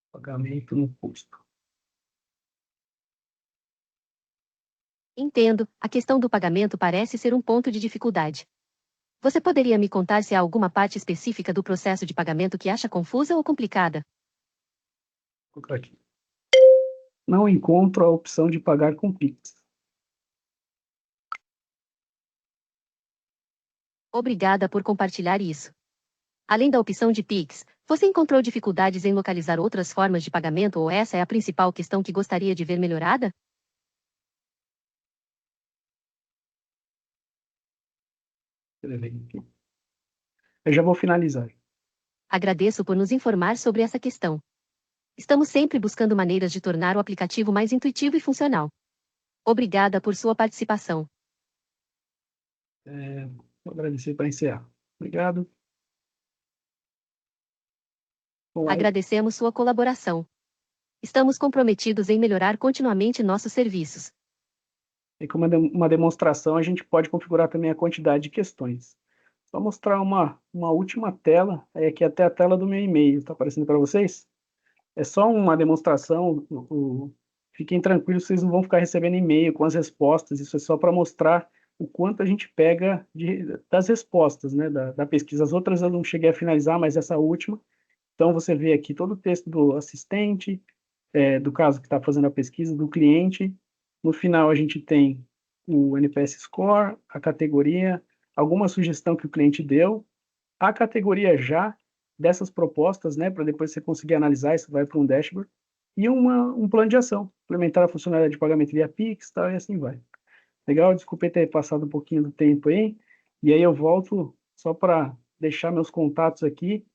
pagamento no custo. Entendo, a questão do pagamento parece ser um ponto de dificuldade. Você poderia me contar se há alguma parte específica do processo de pagamento que acha confusa ou complicada? Vou colocar aqui. Não encontro a opção de pagar com Pix. Obrigada por compartilhar isso. Além da opção de Pix, você encontrou dificuldades em localizar outras formas de pagamento ou essa é a principal questão que gostaria de ver melhorada? Eu já vou finalizar. Agradeço por nos informar sobre essa questão. Estamos sempre buscando maneiras de tornar o aplicativo mais intuitivo e funcional. Obrigada por sua participação. Vou agradecer para encerrar. Obrigado. Bom, Agradecemos sua colaboração. Estamos comprometidos em melhorar continuamente nossos serviços. E como uma demonstração, a gente pode configurar também a quantidade de questões. Só mostrar uma última tela, aqui até a tela do meu e-mail, está aparecendo para vocês? É só uma demonstração, fiquem tranquilos, vocês não vão ficar recebendo e-mail com as respostas, isso é só para mostrar o quanto a gente pega das respostas, né, da pesquisa. As outras eu não cheguei a finalizar, mas essa última. Então, você vê aqui todo o texto do assistente, do caso que está fazendo a pesquisa, do cliente. No final, a gente tem o NPS Score, a categoria, alguma sugestão que o cliente deu, a categoria já dessas propostas, né, para depois você conseguir analisar, isso vai para um dashboard, e um plano de ação, implementar a funcionalidade de pagamento via Pix, tal, e assim vai. Legal? Desculpe ter passado um pouquinho do tempo aí, e aí eu volto só para deixar meus contatos aqui.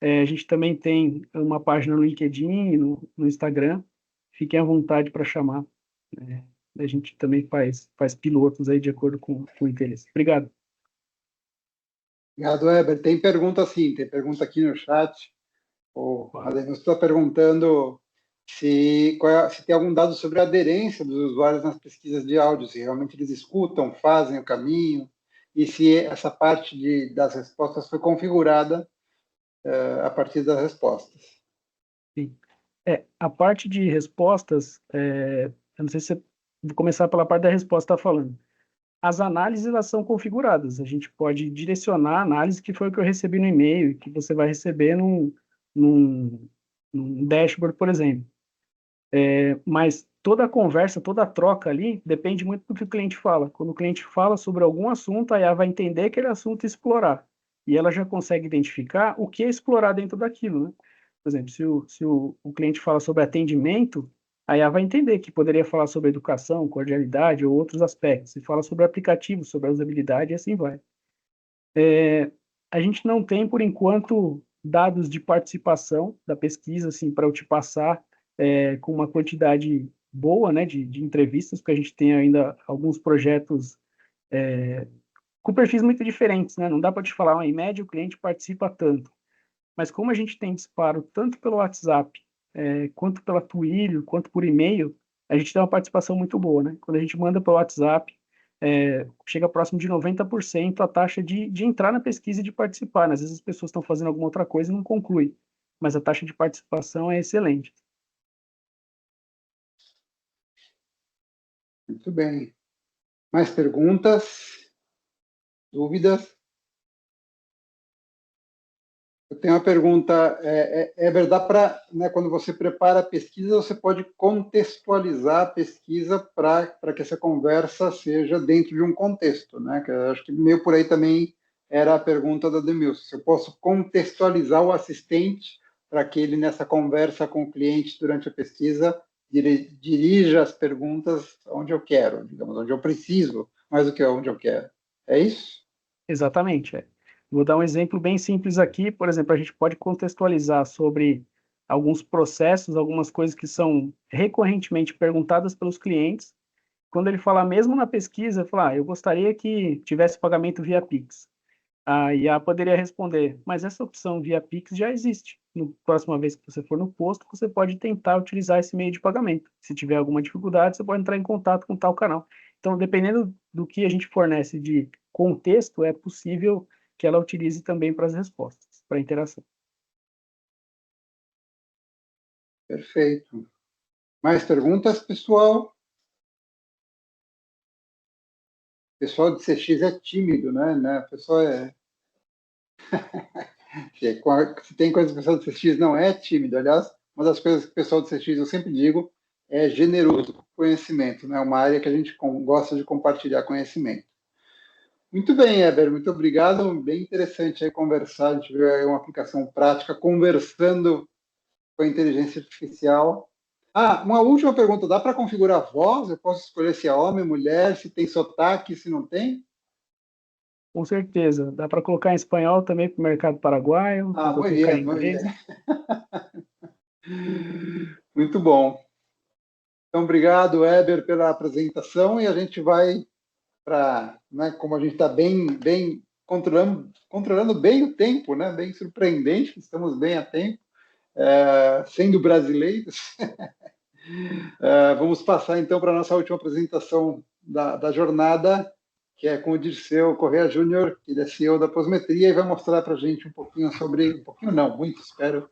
A gente também tem uma página no LinkedIn e no Instagram, fiquem à vontade para chamar. A gente também faz pilotos aí de acordo com o interesse. Obrigado. Obrigado, Weber. Tem pergunta sim, tem pergunta aqui no chat. O Adenilson está perguntando se tem algum dado sobre a aderência dos usuários nas pesquisas de áudio, se realmente eles escutam, fazem o caminho, e se essa parte das respostas foi configurada a partir das respostas. Sim. A parte de respostas, eu não sei se vou começar pela parte da resposta que está falando. As análises, elas são configuradas. A gente pode direcionar a análise, que foi o que eu recebi no e-mail, que você vai receber num dashboard, por exemplo. Mas toda a conversa, toda a troca ali, depende muito do que o cliente fala. Quando o cliente fala sobre algum assunto, a IA vai entender aquele assunto e explorar. E ela já consegue identificar o que é explorar dentro daquilo, né? Por exemplo, se o cliente fala sobre atendimento, a IA vai entender que poderia falar sobre educação, cordialidade ou outros aspectos. Se fala sobre aplicativo, sobre a usabilidade, e assim vai. A gente não tem, por enquanto, dados de participação da pesquisa, assim, para eu te passar com uma quantidade boa, né, de entrevistas, porque a gente tem ainda alguns projetos com perfis muito diferentes, né? Não dá para te falar, em média o cliente participa tanto. Mas como a gente tem disparo tanto pelo WhatsApp, quanto pela Twilio, quanto por e-mail, a gente tem uma participação muito boa, né? Quando a gente manda pelo WhatsApp, chega próximo de 90% a taxa de entrar na pesquisa e de participar, né? Às vezes as pessoas estão fazendo alguma outra coisa e não conclui, mas a taxa de participação é excelente. Muito bem. Mais perguntas? Dúvidas? Eu tenho uma pergunta. É verdade né, quando você prepara a pesquisa, você pode contextualizar a pesquisa para que essa conversa seja dentro de um contexto, né? Que eu acho que meio por aí também era a pergunta da Demilson. Se eu posso contextualizar o assistente para que ele, nessa conversa com o cliente durante a pesquisa, dirija as perguntas onde eu quero, digamos, onde eu preciso, mais do que onde eu quero. É isso? Exatamente. Vou dar um exemplo bem simples aqui. Por exemplo, a gente pode contextualizar sobre alguns processos, algumas coisas que são recorrentemente perguntadas pelos clientes. Quando ele falar, mesmo na pesquisa, falar, eu gostaria que tivesse pagamento via Pix. A IA poderia responder, mas essa opção via Pix já existe. na próxima vez que você for no posto, você pode tentar utilizar esse meio de pagamento. Se tiver alguma dificuldade, você pode entrar em contato com tal canal. Então, dependendo do que a gente fornece de contexto, é possível que ela utilize também para as respostas, para a interação. Perfeito. Mais perguntas, pessoal? O pessoal de CX é tímido, né? O pessoal é... Se tem coisa que o pessoal de CX não é tímido. Aliás, uma das coisas que o pessoal de CX, eu sempre digo, é generoso com conhecimento, né? Uma área que a gente gosta de compartilhar conhecimento. Muito bem, Heber, muito obrigado. Bem interessante aí conversar. A gente viu aí uma aplicação prática, conversando com a inteligência artificial. Uma última pergunta. Dá para configurar a voz? Eu posso escolher se é homem, mulher, se tem sotaque, se não tem? Com certeza. Dá para colocar em espanhol também para o mercado paraguaio. Muito bem, muito bem. Muito bom. Então, obrigado, Heber, pela apresentação. E a gente vai para, né, como a gente está bem controlando bem o tempo, né? Bem surpreendente, estamos bem a tempo, sendo brasileiros. Vamos passar, então, para a nossa última apresentação da jornada, que é com o Dirceu Correa Júnior, que é CEO da Posmetria, e vai mostrar para a gente um pouquinho sobre, muito, espero,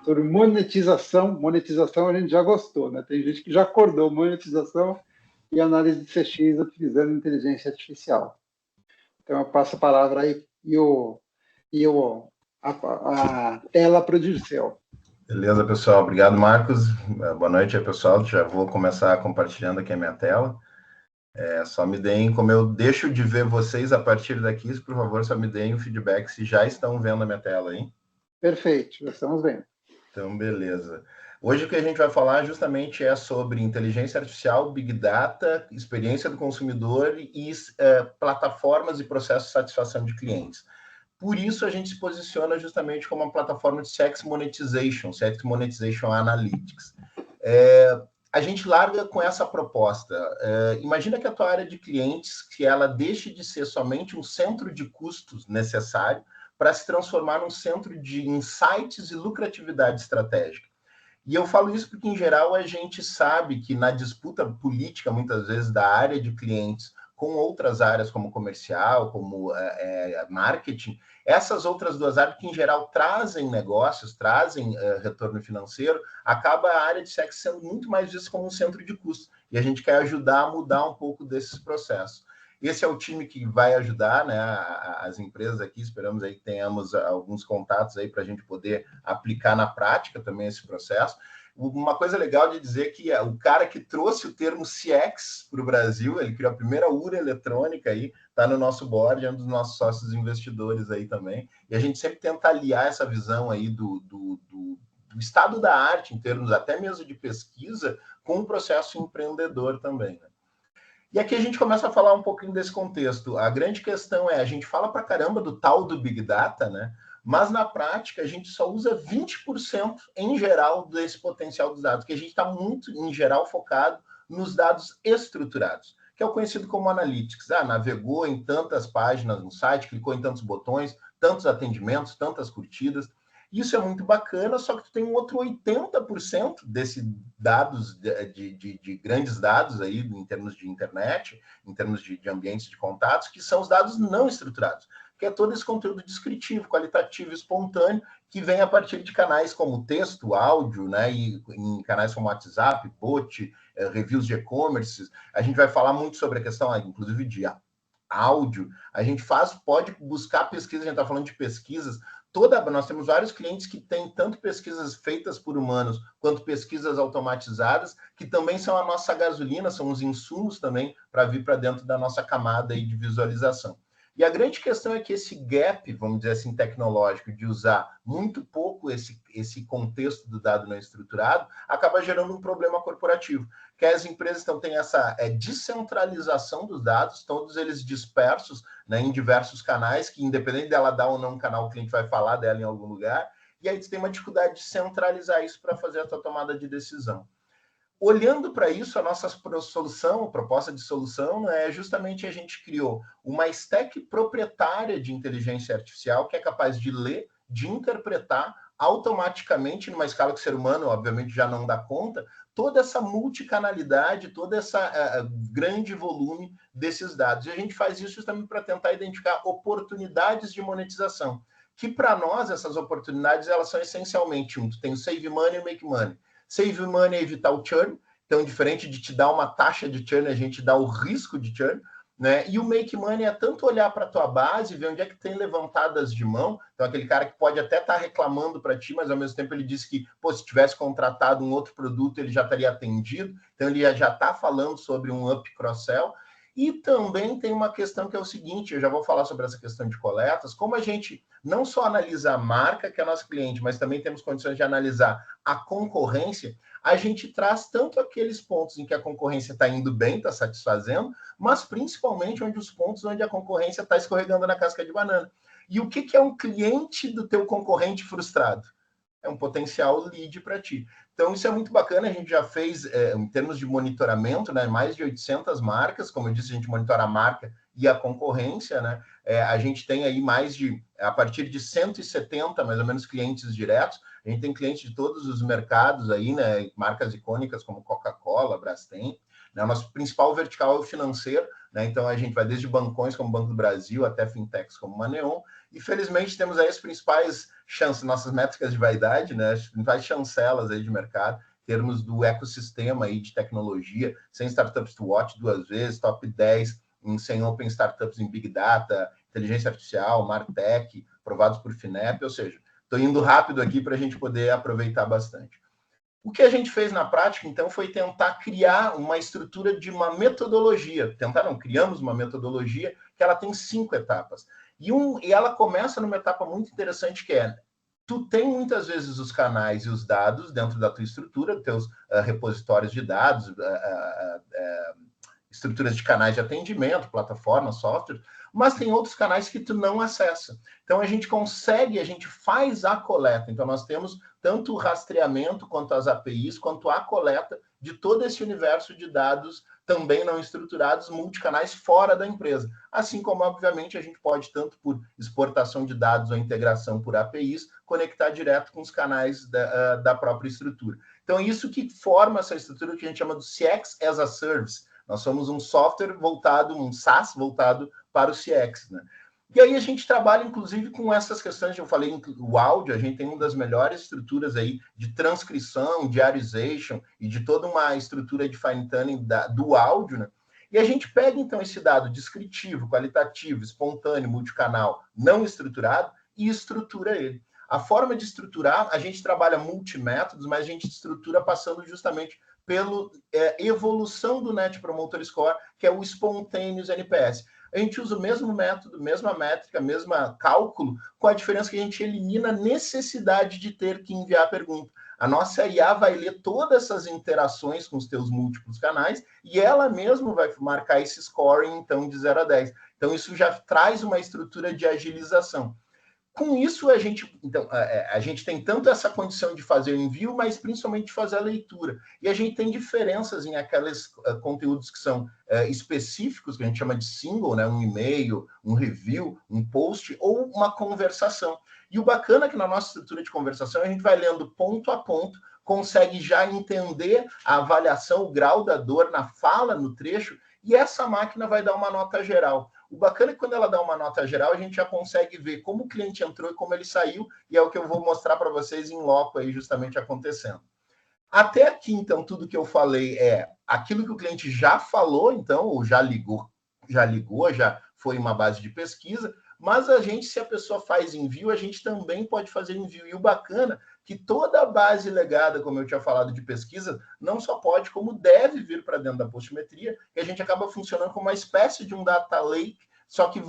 sobre monetização. Monetização a gente já gostou, né? Tem gente que já acordou monetização e análise de CX utilizando inteligência artificial. Então, eu passo a palavra aí a tela para o Dirceu. Beleza, pessoal. Obrigado, Marcos. Boa noite aí, pessoal. Já vou começar compartilhando aqui a minha tela. Só me deem, como eu deixo de ver vocês a partir daqui, por favor, só me deem o feedback se já estão vendo a minha tela aí. Perfeito, já estamos vendo. Então, beleza. Hoje o que a gente vai falar justamente é sobre inteligência artificial, Big Data, experiência do consumidor e plataformas e processos de satisfação de clientes. Por isso, a gente se posiciona justamente como uma plataforma de CX Monetization Analytics. A gente larga com essa proposta. Imagina que a tua área de clientes, que ela deixe de ser somente um centro de custos necessário para se transformar num centro de insights e lucratividade estratégica. E eu falo isso porque, em geral, a gente sabe que na disputa política, muitas vezes, da área de clientes com outras áreas como comercial, como marketing, essas outras duas áreas que, em geral, trazem negócios, trazem retorno financeiro, acaba a área de CX sendo muito mais vista como um centro de custos. E a gente quer ajudar a mudar um pouco desses processos. Esse é o time que vai ajudar, né, as empresas aqui. Esperamos aí que tenhamos alguns contatos aí para a gente poder aplicar na prática também esse processo. Uma coisa legal de dizer que o cara que trouxe o termo CX para o Brasil, ele criou a primeira urna eletrônica aí, está no nosso board, é um dos nossos sócios investidores aí também. E a gente sempre tenta aliar essa visão aí do estado da arte, em termos até mesmo de pesquisa, com o processo empreendedor também, né? E aqui a gente começa a falar um pouquinho desse contexto. A grande questão a gente fala pra caramba do tal do Big Data, né? Mas na prática a gente só usa 20% em geral desse potencial dos dados, que a gente está muito, em geral, focado nos dados estruturados, que é o conhecido como Analytics. Navegou em tantas páginas no site, clicou em tantos botões, tantos atendimentos, tantas curtidas. Isso é muito bacana, só que tu tem um outro 80% desses dados, de grandes dados aí, em termos de internet, em termos de ambientes de contatos, que são os dados não estruturados, que é todo esse conteúdo descritivo, qualitativo, espontâneo, que vem a partir de canais como texto, áudio, né, e em canais como WhatsApp, bot, reviews de e-commerce. A gente vai falar muito sobre a questão, inclusive, de áudio. A gente pode buscar pesquisa, a gente está falando de pesquisas. Nós temos vários clientes que têm tanto pesquisas feitas por humanos quanto pesquisas automatizadas, que também são a nossa gasolina, são os insumos também para vir para dentro da nossa camada aí de visualização. E a grande questão é que esse gap, vamos dizer assim, tecnológico, de usar muito pouco esse contexto do dado não estruturado, acaba gerando um problema corporativo, que as empresas têm essa descentralização dos dados, todos eles dispersos, né, em diversos canais, que independente dela dar ou não um canal, o cliente vai falar dela em algum lugar, e aí você tem uma dificuldade de centralizar isso para fazer a sua tomada de decisão. Olhando para isso, a nossa solução, a proposta de solução, é justamente a gente criou uma stack proprietária de inteligência artificial que é capaz de ler, de interpretar, automaticamente, numa escala que o ser humano, obviamente, já não dá conta, toda essa multicanalidade, todo esse grande volume desses dados. E a gente faz isso justamente para tentar identificar oportunidades de monetização, que para nós, essas oportunidades, elas são essencialmente tu tem o Save Money e o Make Money. Save Money é evitar o churn, então, diferente de te dar uma taxa de churn, a gente dá o risco de churn, né? E o Make Money é tanto olhar para a tua base, ver onde é que tem levantadas de mão. Então, aquele cara que pode até estar reclamando para ti, mas ao mesmo tempo ele disse que, pô, se tivesse contratado um outro produto, ele já estaria atendido. Então, ele já está falando sobre um up cross-sell. E também tem uma questão que é o seguinte, eu já vou falar sobre essa questão de coletas, como a gente não só analisa a marca, que é nosso cliente, mas também temos condições de analisar a concorrência, a gente traz tanto aqueles pontos em que a concorrência está indo bem, está satisfazendo, mas principalmente os pontos onde a concorrência está escorregando na casca de banana. E o que é um cliente do teu concorrente frustrado? É um potencial lead para ti. Então, isso é muito bacana, a gente já fez, em termos de monitoramento, né, mais de 800 marcas, como eu disse, a gente monitora a marca e a concorrência, né, a gente tem aí a partir de 170, mais ou menos, clientes diretos, a gente tem clientes de todos os mercados aí, né, marcas icônicas como Coca-Cola, Brastemp, né, o nosso principal vertical é o financeiro, né, então a gente vai desde bancões como Banco do Brasil até fintechs como Maneon, e felizmente temos aí as principais nossas métricas de vaidade, né, as principais chancelas aí de mercado, em termos do ecossistema aí de tecnologia, 100 startups to watch 2 vezes, top 10 em 100 open startups em Big Data, inteligência artificial, Martech, aprovados por FINEP, ou seja, estou indo rápido aqui para a gente poder aproveitar bastante. O que a gente fez na prática, então, foi tentar criar uma estrutura de uma metodologia. Criamos uma metodologia que ela tem 5 etapas. E ela começa numa etapa muito interessante, que é, tu tem muitas vezes os canais e os dados dentro da tua estrutura, teus repositórios de dados, estruturas de canais de atendimento, plataformas, software, mas tem outros canais que tu não acessa. Então, a gente faz a coleta. Então, nós temos tanto o rastreamento, quanto as APIs, quanto a coleta de todo esse universo de dados também não estruturados, multicanais fora da empresa. Assim como, obviamente, a gente pode, tanto por exportação de dados ou integração por APIs, conectar direto com os canais da própria estrutura. Então, isso que forma essa estrutura que a gente chama do CX as a Service. Nós somos um software voltado, um SaaS voltado para o CX, né? E aí a gente trabalha, inclusive, com essas questões, eu falei, o áudio, a gente tem uma das melhores estruturas aí de transcrição, diarization e de toda uma estrutura de fine-tuning do áudio, né? E a gente pega, então, esse dado descritivo, qualitativo, espontâneo, multicanal, não estruturado, e estrutura ele. A forma de estruturar, a gente trabalha multimétodos, mas a gente estrutura passando justamente pela evolução do Net Promoter Score, que é o Spontaneous NPS. A gente usa o mesmo método, mesma métrica, mesmo cálculo, com a diferença que a gente elimina a necessidade de ter que enviar a pergunta. A nossa IA vai ler todas essas interações com os teus múltiplos canais e ela mesma vai marcar esse scoring, então, de 0 a 10. Então, isso já traz uma estrutura de agilização. Com isso, a gente tem tanto essa condição de fazer o envio, mas principalmente de fazer a leitura. E a gente tem diferenças em aqueles conteúdos que são específicos, que a gente chama de single, né? Um e-mail, um review, um post ou uma conversação. E o bacana é que na nossa estrutura de conversação, a gente vai lendo ponto a ponto, consegue já entender a avaliação, o grau da dor na fala, no trecho, e essa máquina vai dar uma nota geral. O bacana é que quando ela dá uma nota geral, a gente já consegue ver como o cliente entrou e como ele saiu, e é o que eu vou mostrar para vocês em loco aí justamente acontecendo. Até aqui, então, tudo que eu falei é aquilo que o cliente já falou, então, ou já ligou, já foi uma base de pesquisa, mas a gente, se a pessoa faz envio, a gente também pode fazer envio. E o bacana é que toda a base legada, como eu tinha falado, de pesquisa, não só pode, como deve vir para dentro da Postimetria, e a gente acaba funcionando como uma espécie de um data lake, só que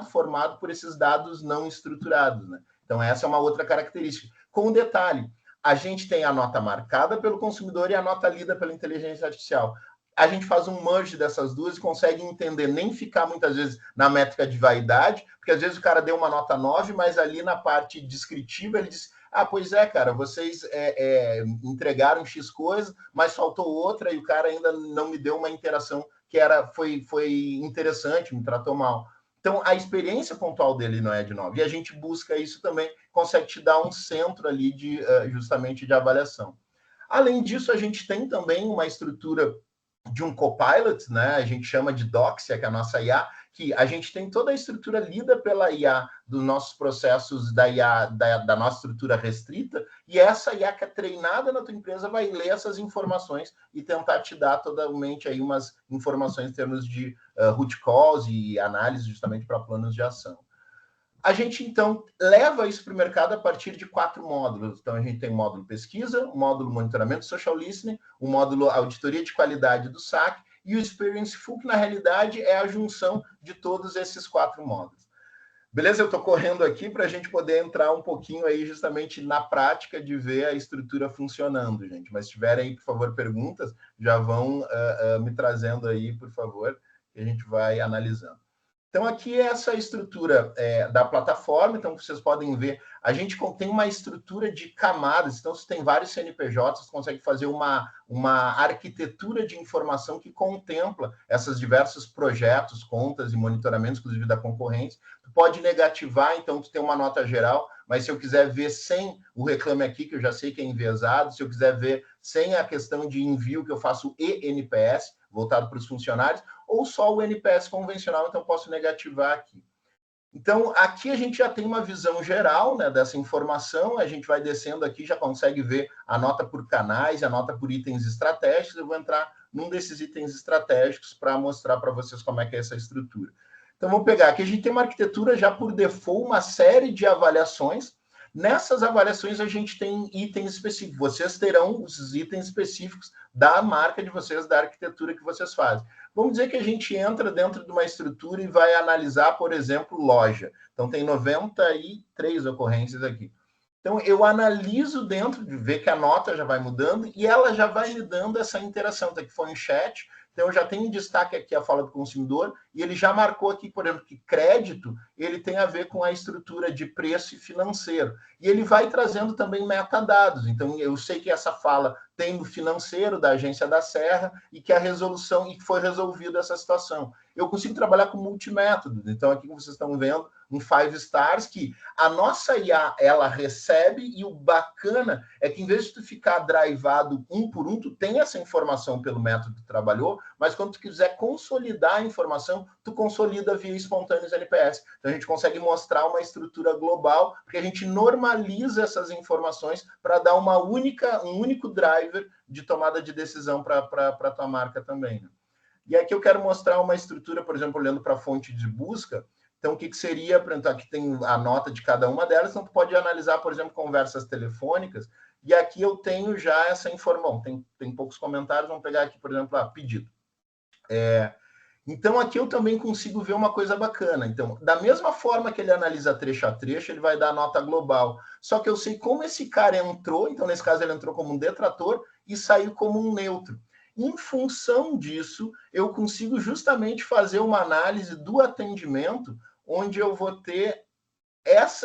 formado por esses dados não estruturados, né? Então, essa é uma outra característica. Com um detalhe, a gente tem a nota marcada pelo consumidor e a nota lida pela inteligência artificial. A gente faz um merge dessas duas e consegue entender, nem ficar muitas vezes na métrica de vaidade, porque às vezes o cara deu uma nota 9, mas ali na parte descritiva ele diz, pois é, cara, vocês entregaram X coisa, mas faltou outra e o cara ainda não me deu uma interação que foi interessante, me tratou mal. Então, a experiência pontual dele não é de 9. E a gente busca isso também, consegue te dar um centro ali de justamente de avaliação. Além disso, a gente tem também uma estrutura de um copilot, né? A gente chama de Doxia, que é a nossa IA, que a gente tem toda a estrutura lida pela IA dos nossos processos da IA, da nossa estrutura restrita, e essa IA que é treinada na tua empresa vai ler essas informações e tentar te dar totalmente aí umas informações em termos de root cause e análise justamente para planos de ação. A gente, então, leva isso para o mercado a partir de 4 módulos. Então, a gente tem o módulo pesquisa, o módulo monitoramento social listening, o módulo auditoria de qualidade do SAC e o Experience Full, que, na realidade, é a junção de todos esses 4 módulos. Beleza? Eu estou correndo aqui para a gente poder entrar um pouquinho aí justamente na prática de ver a estrutura funcionando, gente. Mas se tiverem aí, por favor, perguntas, já vão me trazendo aí, por favor, que a gente vai analisando. Então, aqui é essa estrutura da plataforma. Então, vocês podem ver, a gente tem uma estrutura de camadas. Então, se tem vários CNPJs, você consegue fazer uma arquitetura de informação que contempla esses diversos projetos, contas e monitoramentos, inclusive da concorrência. Tu pode negativar, então, tu tem uma nota geral, mas se eu quiser ver sem o Reclame Aqui, que eu já sei que é enviesado, se eu quiser ver sem a questão de envio, que eu faço ENPS, voltado para os funcionários, ou só o NPS convencional, então posso negativar aqui. Então, aqui a gente já tem uma visão geral, né, dessa informação, a gente vai descendo aqui, já consegue ver a nota por canais, a nota por itens estratégicos. Eu vou entrar num desses itens estratégicos para mostrar para vocês como é que é essa estrutura. Então, vamos pegar aqui, a gente tem uma arquitetura já por default, uma série de avaliações. Nessas avaliações, a gente tem itens específicos. Vocês terão os itens específicos da marca de vocês, da arquitetura que vocês fazem. Vamos dizer que a gente entra dentro de uma estrutura e vai analisar, por exemplo, loja. Então, tem 93 ocorrências aqui. Então, eu analiso dentro, de ver que a nota já vai mudando e ela já vai me dando essa interação. Então, aqui foi um chat. Então, eu já tenho em destaque aqui a fala do consumidor e ele já marcou aqui, por exemplo, que crédito ele tem a ver com a estrutura de preço e financeiro. E ele vai trazendo também metadados. Então, eu sei que essa fala tem no financeiro da Agência da Serra e que a resolução, e que foi resolvida essa situação. Eu consigo trabalhar com multimétodos. Então, aqui vocês estão vendo um 5 stars que a nossa IA, ela recebe, e o bacana é que em vez de tu ficar drivado um por um, tu tem essa informação pelo método que tu trabalhou, mas quando tu quiser consolidar a informação, tu consolida via espontâneos NPS. Então, a gente consegue mostrar uma estrutura global, porque a gente normaliza essas informações para dar um único driver de tomada de decisão para a tua marca também, né? E aqui eu quero mostrar uma estrutura, por exemplo, olhando para a fonte de busca. Então, o que seria? Aqui tem a nota de cada uma delas. Então, tu pode analisar, por exemplo, conversas telefônicas. E aqui eu tenho já essa informação. Tem poucos comentários. Vamos pegar aqui, por exemplo, pedido. Então, aqui eu também consigo ver uma coisa bacana. Então, da mesma forma que ele analisa trecho a trecho, ele vai dar a nota global. Só que eu sei como esse cara entrou. Então, nesse caso, ele entrou como um detrator e saiu como um neutro. Em função disso, eu consigo justamente fazer uma análise do atendimento, onde eu vou ter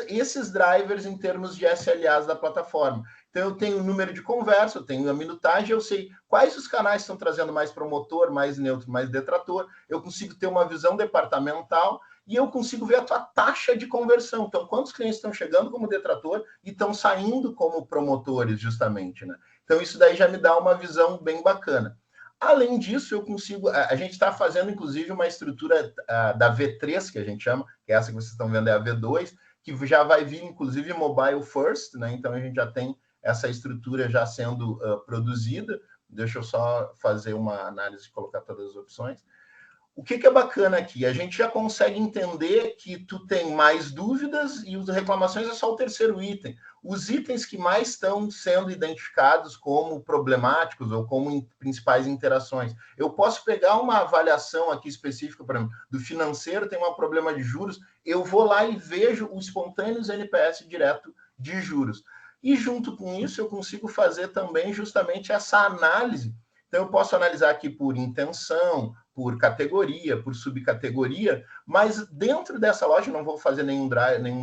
esses drivers em termos de SLAs da plataforma. Então, eu tenho o número de conversa, eu tenho a minutagem, eu sei quais os canais estão trazendo mais promotor, mais neutro, mais detrator, eu consigo ter uma visão departamental e eu consigo ver a tua taxa de conversão. Então, quantos clientes estão chegando como detrator e estão saindo como promotores, justamente, né? Então, isso daí já me dá uma visão bem bacana. Além disso, eu consigo... A gente está fazendo, inclusive, uma estrutura da V3, que a gente chama, que é essa que vocês estão vendo, é a V2, que já vai vir, inclusive, mobile first, né? Então, a gente já tem essa estrutura já sendo produzida. Deixa eu só fazer uma análise e colocar todas as opções. O que é bacana aqui? A gente já consegue entender que tu tem mais dúvidas e as reclamações é só o terceiro item. Os itens que mais estão sendo identificados como problemáticos ou como principais interações. Eu posso pegar uma avaliação aqui específica, por exemplo, do financeiro, tem um problema de juros, eu vou lá e vejo os espontâneos NPS direto de juros. E junto com isso, eu consigo fazer também justamente essa análise. Então, eu posso analisar aqui por intenção, por categoria, por subcategoria, mas dentro dessa loja, não vou fazer nenhum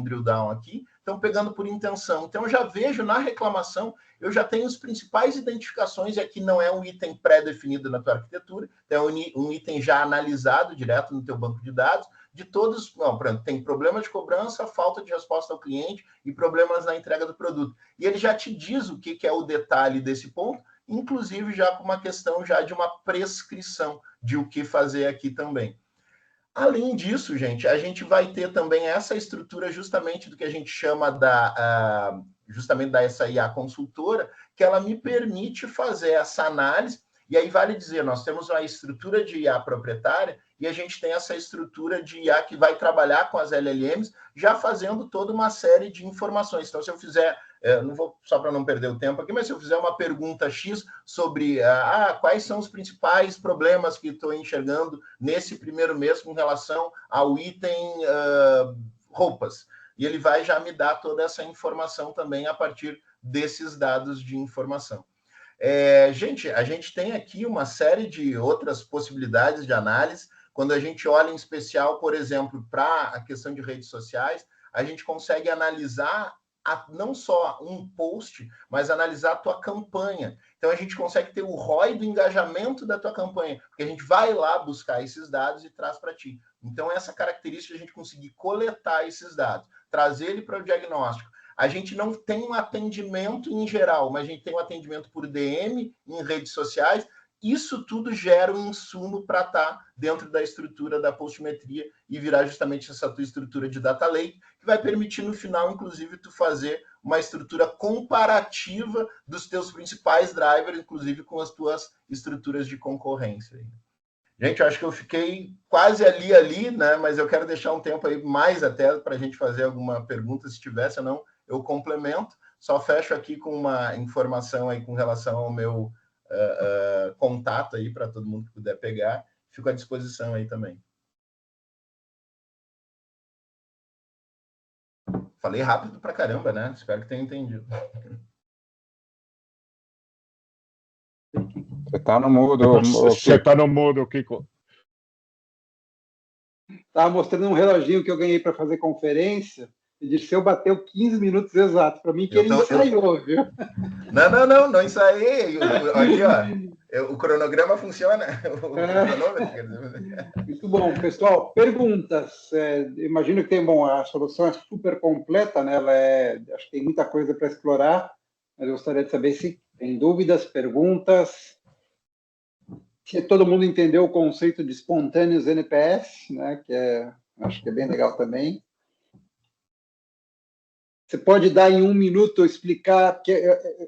drill down aqui, então pegando por intenção. Então, eu já vejo na reclamação, eu já tenho as principais identificações, e aqui não é um item pré-definido na tua arquitetura, então é um item já analisado direto no teu banco de dados, de todos, não, por exemplo, tem problema de cobrança, falta de resposta ao cliente e problemas na entrega do produto. E ele já te diz o que é o detalhe desse ponto, inclusive já com uma questão já de uma prescrição de o que fazer aqui também. Além disso, gente, a gente vai ter também essa estrutura justamente do que a gente chama justamente dessa IA consultora, que ela me permite fazer essa análise, e aí vale dizer, nós temos uma estrutura de IA proprietária e a gente tem essa estrutura de IA que vai trabalhar com as LLMs, já fazendo toda uma série de informações. Então, se eu fizer, não vou só para não perder o tempo aqui, mas se eu fizer uma pergunta X sobre quais são os principais problemas que estou enxergando nesse primeiro mês com relação ao item roupas, e ele vai já me dar toda essa informação também a partir desses dados de informação. Gente, a gente tem aqui uma série de outras possibilidades de análise. Quando a gente olha em especial, por exemplo, para a questão de redes sociais, a gente consegue analisar não só um post, mas analisar a tua campanha. Então, a gente consegue ter o ROI do engajamento da tua campanha, porque a gente vai lá buscar esses dados e traz para ti. Então, essa característica de a gente conseguir coletar esses dados, trazer ele para o diagnóstico. A gente não tem um atendimento em geral, mas a gente tem um atendimento por DM em redes sociais. Isso tudo gera um insumo para estar dentro da estrutura da Postmetria e virar justamente essa tua estrutura de data lake, que vai permitir no final, inclusive, tu fazer uma estrutura comparativa dos teus principais drivers, inclusive com as tuas estruturas de concorrência. Gente, eu acho que eu fiquei quase ali, né? Mas eu quero deixar um tempo aí mais até para a gente fazer alguma pergunta, se tiver, senão eu complemento. Só fecho aqui com uma informação aí com relação ao meu contato aí para todo mundo que puder pegar. Fico à disposição aí também. Falei rápido pra caramba, né? Espero que tenha entendido. Você está no mudo. Você está no mudo, Kiko. Estava mostrando um reloginho que eu ganhei para fazer conferência. E Dirceu bateu 15 minutos exatos. Para mim, que ele ensaiou, viu? Não ensaiei. Aqui, ó. O cronograma funciona. Muito bom. Pessoal, perguntas. Imagino que tem, a solução é super completa, né? Acho que tem muita coisa para explorar, mas eu gostaria de saber se tem dúvidas, perguntas. Se todo mundo entendeu o conceito de espontâneos NPS, né? Que acho que é bem legal também. Você pode dar em 1 minuto, explicar, porque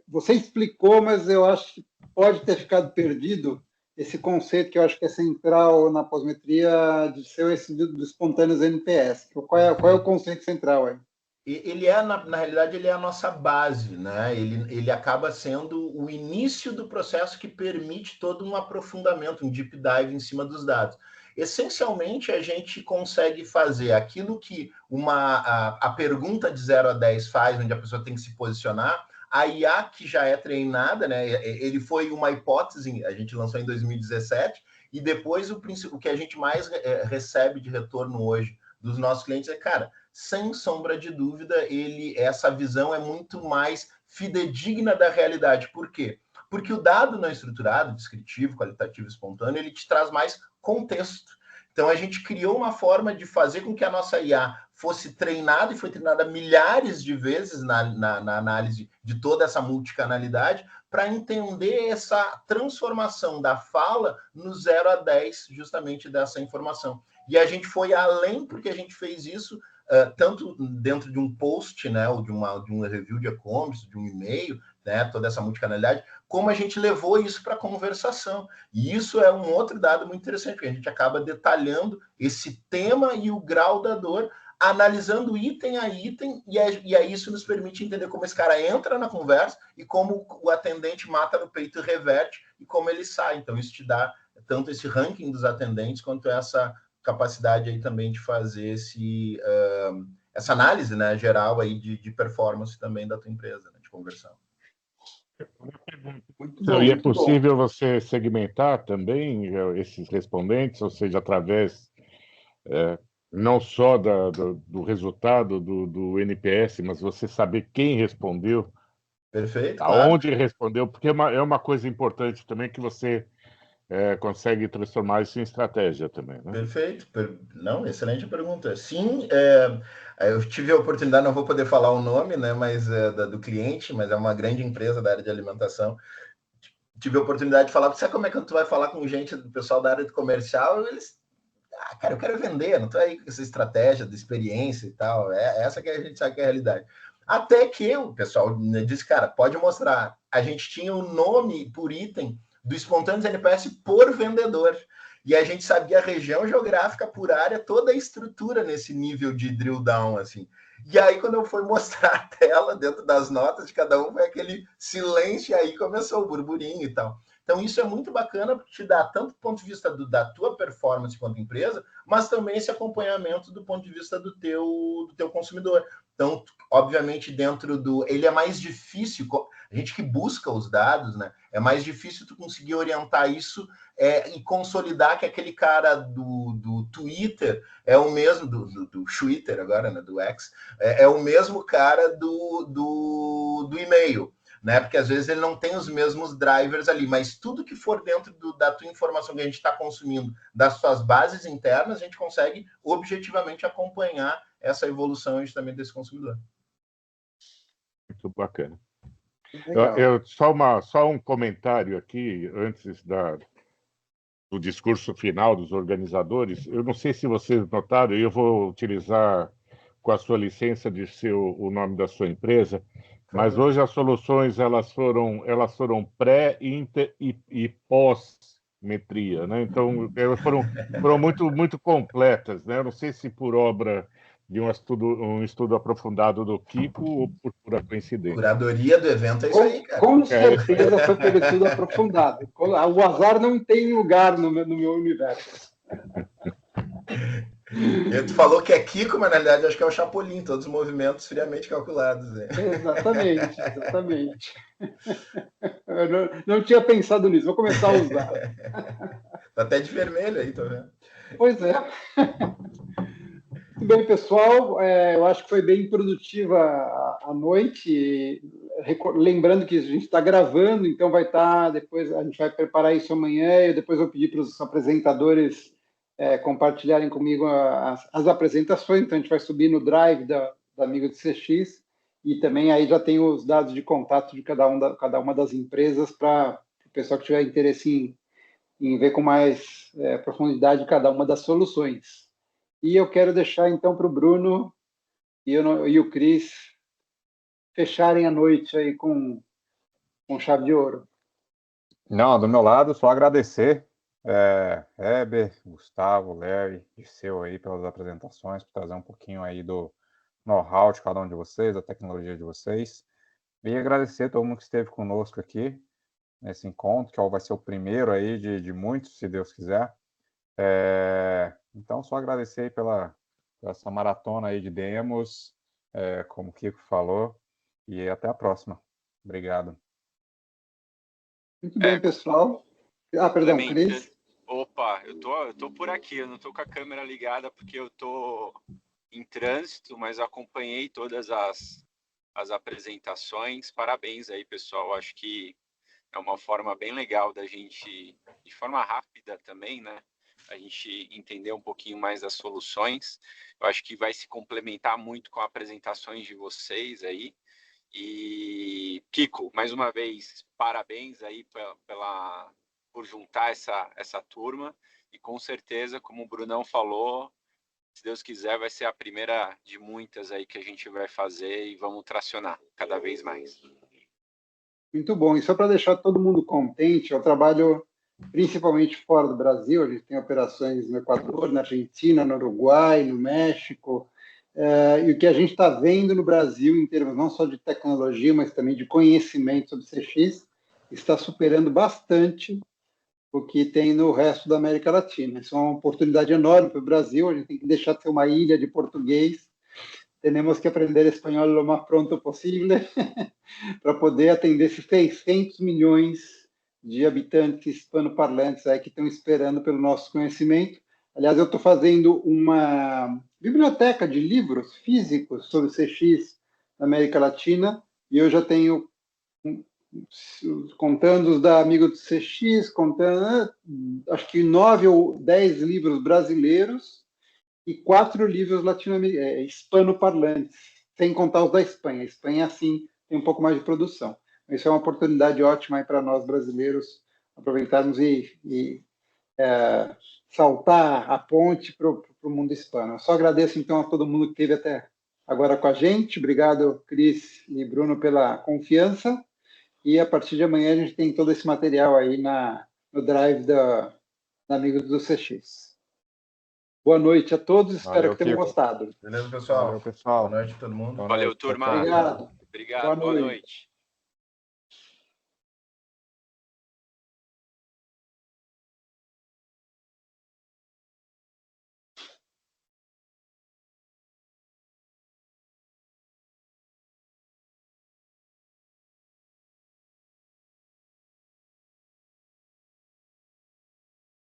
você explicou, mas eu acho que pode ter ficado perdido esse conceito que eu acho que é central na Postmetria de ser esse dos espontâneos NPS. Qual é o conceito central aí? Ele na realidade, ele é a nossa base, né? Ele acaba sendo o início do processo que permite todo um aprofundamento, um deep dive em cima dos dados. Essencialmente, a gente consegue fazer aquilo que a pergunta de 0 a 10 faz, onde a pessoa tem que se posicionar. A IA, que já é treinada, né? Ele foi uma hipótese, a gente lançou em 2017, e depois o que a gente mais recebe de retorno hoje dos nossos clientes é, cara, sem sombra de dúvida, essa visão é muito mais fidedigna da realidade. Por quê? Porque o dado não estruturado, descritivo, qualitativo, espontâneo, ele te traz mais contexto. Então, a gente criou uma forma de fazer com que a nossa IA fosse treinada, e foi treinada milhares de vezes na análise de toda essa multicanalidade, para entender essa transformação da fala no 0 a 10, justamente dessa informação. E a gente foi além, porque a gente fez isso tanto dentro de um post, né, ou de um review de e-commerce, de um e-mail, né, toda essa multicanalidade, como a gente levou isso para a conversação. E isso é um outro dado muito interessante, porque a gente acaba detalhando esse tema e o grau da dor, analisando item a item, e aí isso nos permite entender como esse cara entra na conversa e como o atendente mata no peito e reverte, e como ele sai. Então, isso te dá tanto esse ranking dos atendentes, quanto essa capacidade aí também de fazer essa análise, né, geral aí de performance também da tua empresa, né, de conversão. Muito bom, E é muito bom. possível você segmentar também esses respondentes, ou seja, através não só do resultado do NPS, mas você saber quem respondeu, Perfeito, claro. aonde respondeu, porque é uma coisa importante também que você consegue transformar isso em estratégia também, né? Perfeito. Não, excelente pergunta. Sim, eu tive a oportunidade, não vou poder falar o nome, né, mas do cliente, mas é uma grande empresa da área de alimentação. Tive a oportunidade de falar, sabe como é que tu vai falar com gente do pessoal da área de comercial? Eles, cara, eu quero vender, não tô aí com essa estratégia de experiência e tal. É essa que a gente sabe que é a realidade. Até que o pessoal disse, cara, pode mostrar. A gente tinha o nome por item do Espontâneos NPS por vendedor. E a gente sabia a região geográfica por área, toda a estrutura nesse nível de drill down, assim. E aí, quando eu fui mostrar a tela dentro das notas de cada um, foi aquele silêncio, e aí começou o burburinho e tal. Então, isso é muito bacana, porque te dá tanto do ponto de vista da tua performance quanto empresa, mas também esse acompanhamento do ponto de vista do teu consumidor. Então, obviamente, dentro do... Ele é mais difícil, a gente que busca os dados, né? É mais difícil tu conseguir orientar isso e consolidar que aquele cara do Twitter é o mesmo, do Twitter agora, né? Do X, é o mesmo cara do e-mail, né? Porque às vezes ele não tem os mesmos drivers ali, mas tudo que for dentro da tua informação que a gente está consumindo, das suas bases internas, a gente consegue objetivamente acompanhar essa evolução justamente desse consumidor. Muito bacana. Só um comentário aqui, antes do discurso final dos organizadores. Eu não sei se vocês notaram, eu vou utilizar, com a sua licença, de ser o nome da sua empresa, mas hoje as soluções elas foram pré, inter e pós-metria, né? Então, elas foram muito completas, né? Eu não sei se por obra de um estudo aprofundado do Kiko ou por pura coincidência. Curadoria do evento é isso aí, cara. Com certeza foi pelo estudo aprofundado. O azar não tem lugar no meu universo. Tu falou que é Kiko, mas na realidade acho que é o Chapolin, todos os movimentos friamente calculados. Né? Exatamente. Eu não tinha pensado nisso, vou começar a usar. Tá até de vermelho aí, tá vendo? Pois é. Muito bem, pessoal. Eu acho que foi bem produtiva a noite. Lembrando que a gente está gravando, então vai estar. Depois a gente vai preparar isso amanhã. E depois eu pedi para os apresentadores compartilharem comigo as apresentações. Então a gente vai subir no Drive da Amigo de CX e também aí já tem os dados de contato de cada uma das empresas para o pessoal que tiver interesse em ver com mais profundidade cada uma das soluções. E eu quero deixar, então, para o Bruno e o Cris fecharem a noite aí com chave de ouro. Não, do meu lado, só agradecer, Heber, Gustavo, Larry, Dirceu aí pelas apresentações, por trazer um pouquinho aí do know-how de cada um de vocês, da tecnologia de vocês. E agradecer a todo mundo que esteve conosco aqui nesse encontro, que vai ser o primeiro aí de muitos, se Deus quiser. Então, só agradecer aí pela essa maratona aí de demos, como o Kiko falou, e até a próxima. Obrigado. Muito bem, pessoal. Perdão, Cris. Opa, eu tô por aqui, eu não tô com a câmera ligada porque eu tô em trânsito, mas acompanhei todas as apresentações. Parabéns aí, pessoal. Acho que é uma forma bem legal da gente, de forma rápida também, né? A gente entender um pouquinho mais das soluções. Eu acho que vai se complementar muito com apresentações de vocês aí. E, Kiko, mais uma vez, parabéns aí por juntar essa turma. E com certeza, como o Brunão falou, se Deus quiser, vai ser a primeira de muitas aí que a gente vai fazer e vamos tracionar cada vez mais. Muito bom. E só para deixar todo mundo contente, eu trabalho principalmente fora do Brasil. A gente tem operações no Equador, na Argentina, no Uruguai, no México. E o que a gente está vendo no Brasil, em termos não só de tecnologia, mas também de conhecimento sobre CX, está superando bastante o que tem no resto da América Latina. Isso é uma oportunidade enorme para o Brasil. A gente tem que deixar de ser uma ilha de português temos que aprender espanhol lo mais pronto possível para poder atender esses 600 milhões de habitantes hispanoparlantes aí que estão esperando pelo nosso conhecimento. Aliás, eu estou fazendo uma biblioteca de livros físicos sobre CX na América Latina, e eu já tenho, contando os da Amigo do CX, contando, acho que 9 ou 10 livros brasileiros e 4 livros hispanoparlantes, sem contar os da Espanha. A Espanha, assim, tem um pouco mais de produção. Isso é uma oportunidade ótima para nós brasileiros aproveitarmos e saltar a ponte para o mundo hispano. Eu só agradeço, então, a todo mundo que esteve até agora com a gente. Obrigado, Cris e Bruno, pela confiança. E a partir de amanhã a gente tem todo esse material aí no drive da Amigos do CX. Boa noite a todos, espero que tenham gostado. Beleza, pessoal? Valeu, pessoal. Boa noite a todo mundo. Valeu, turma. Obrigado. Obrigado, boa noite.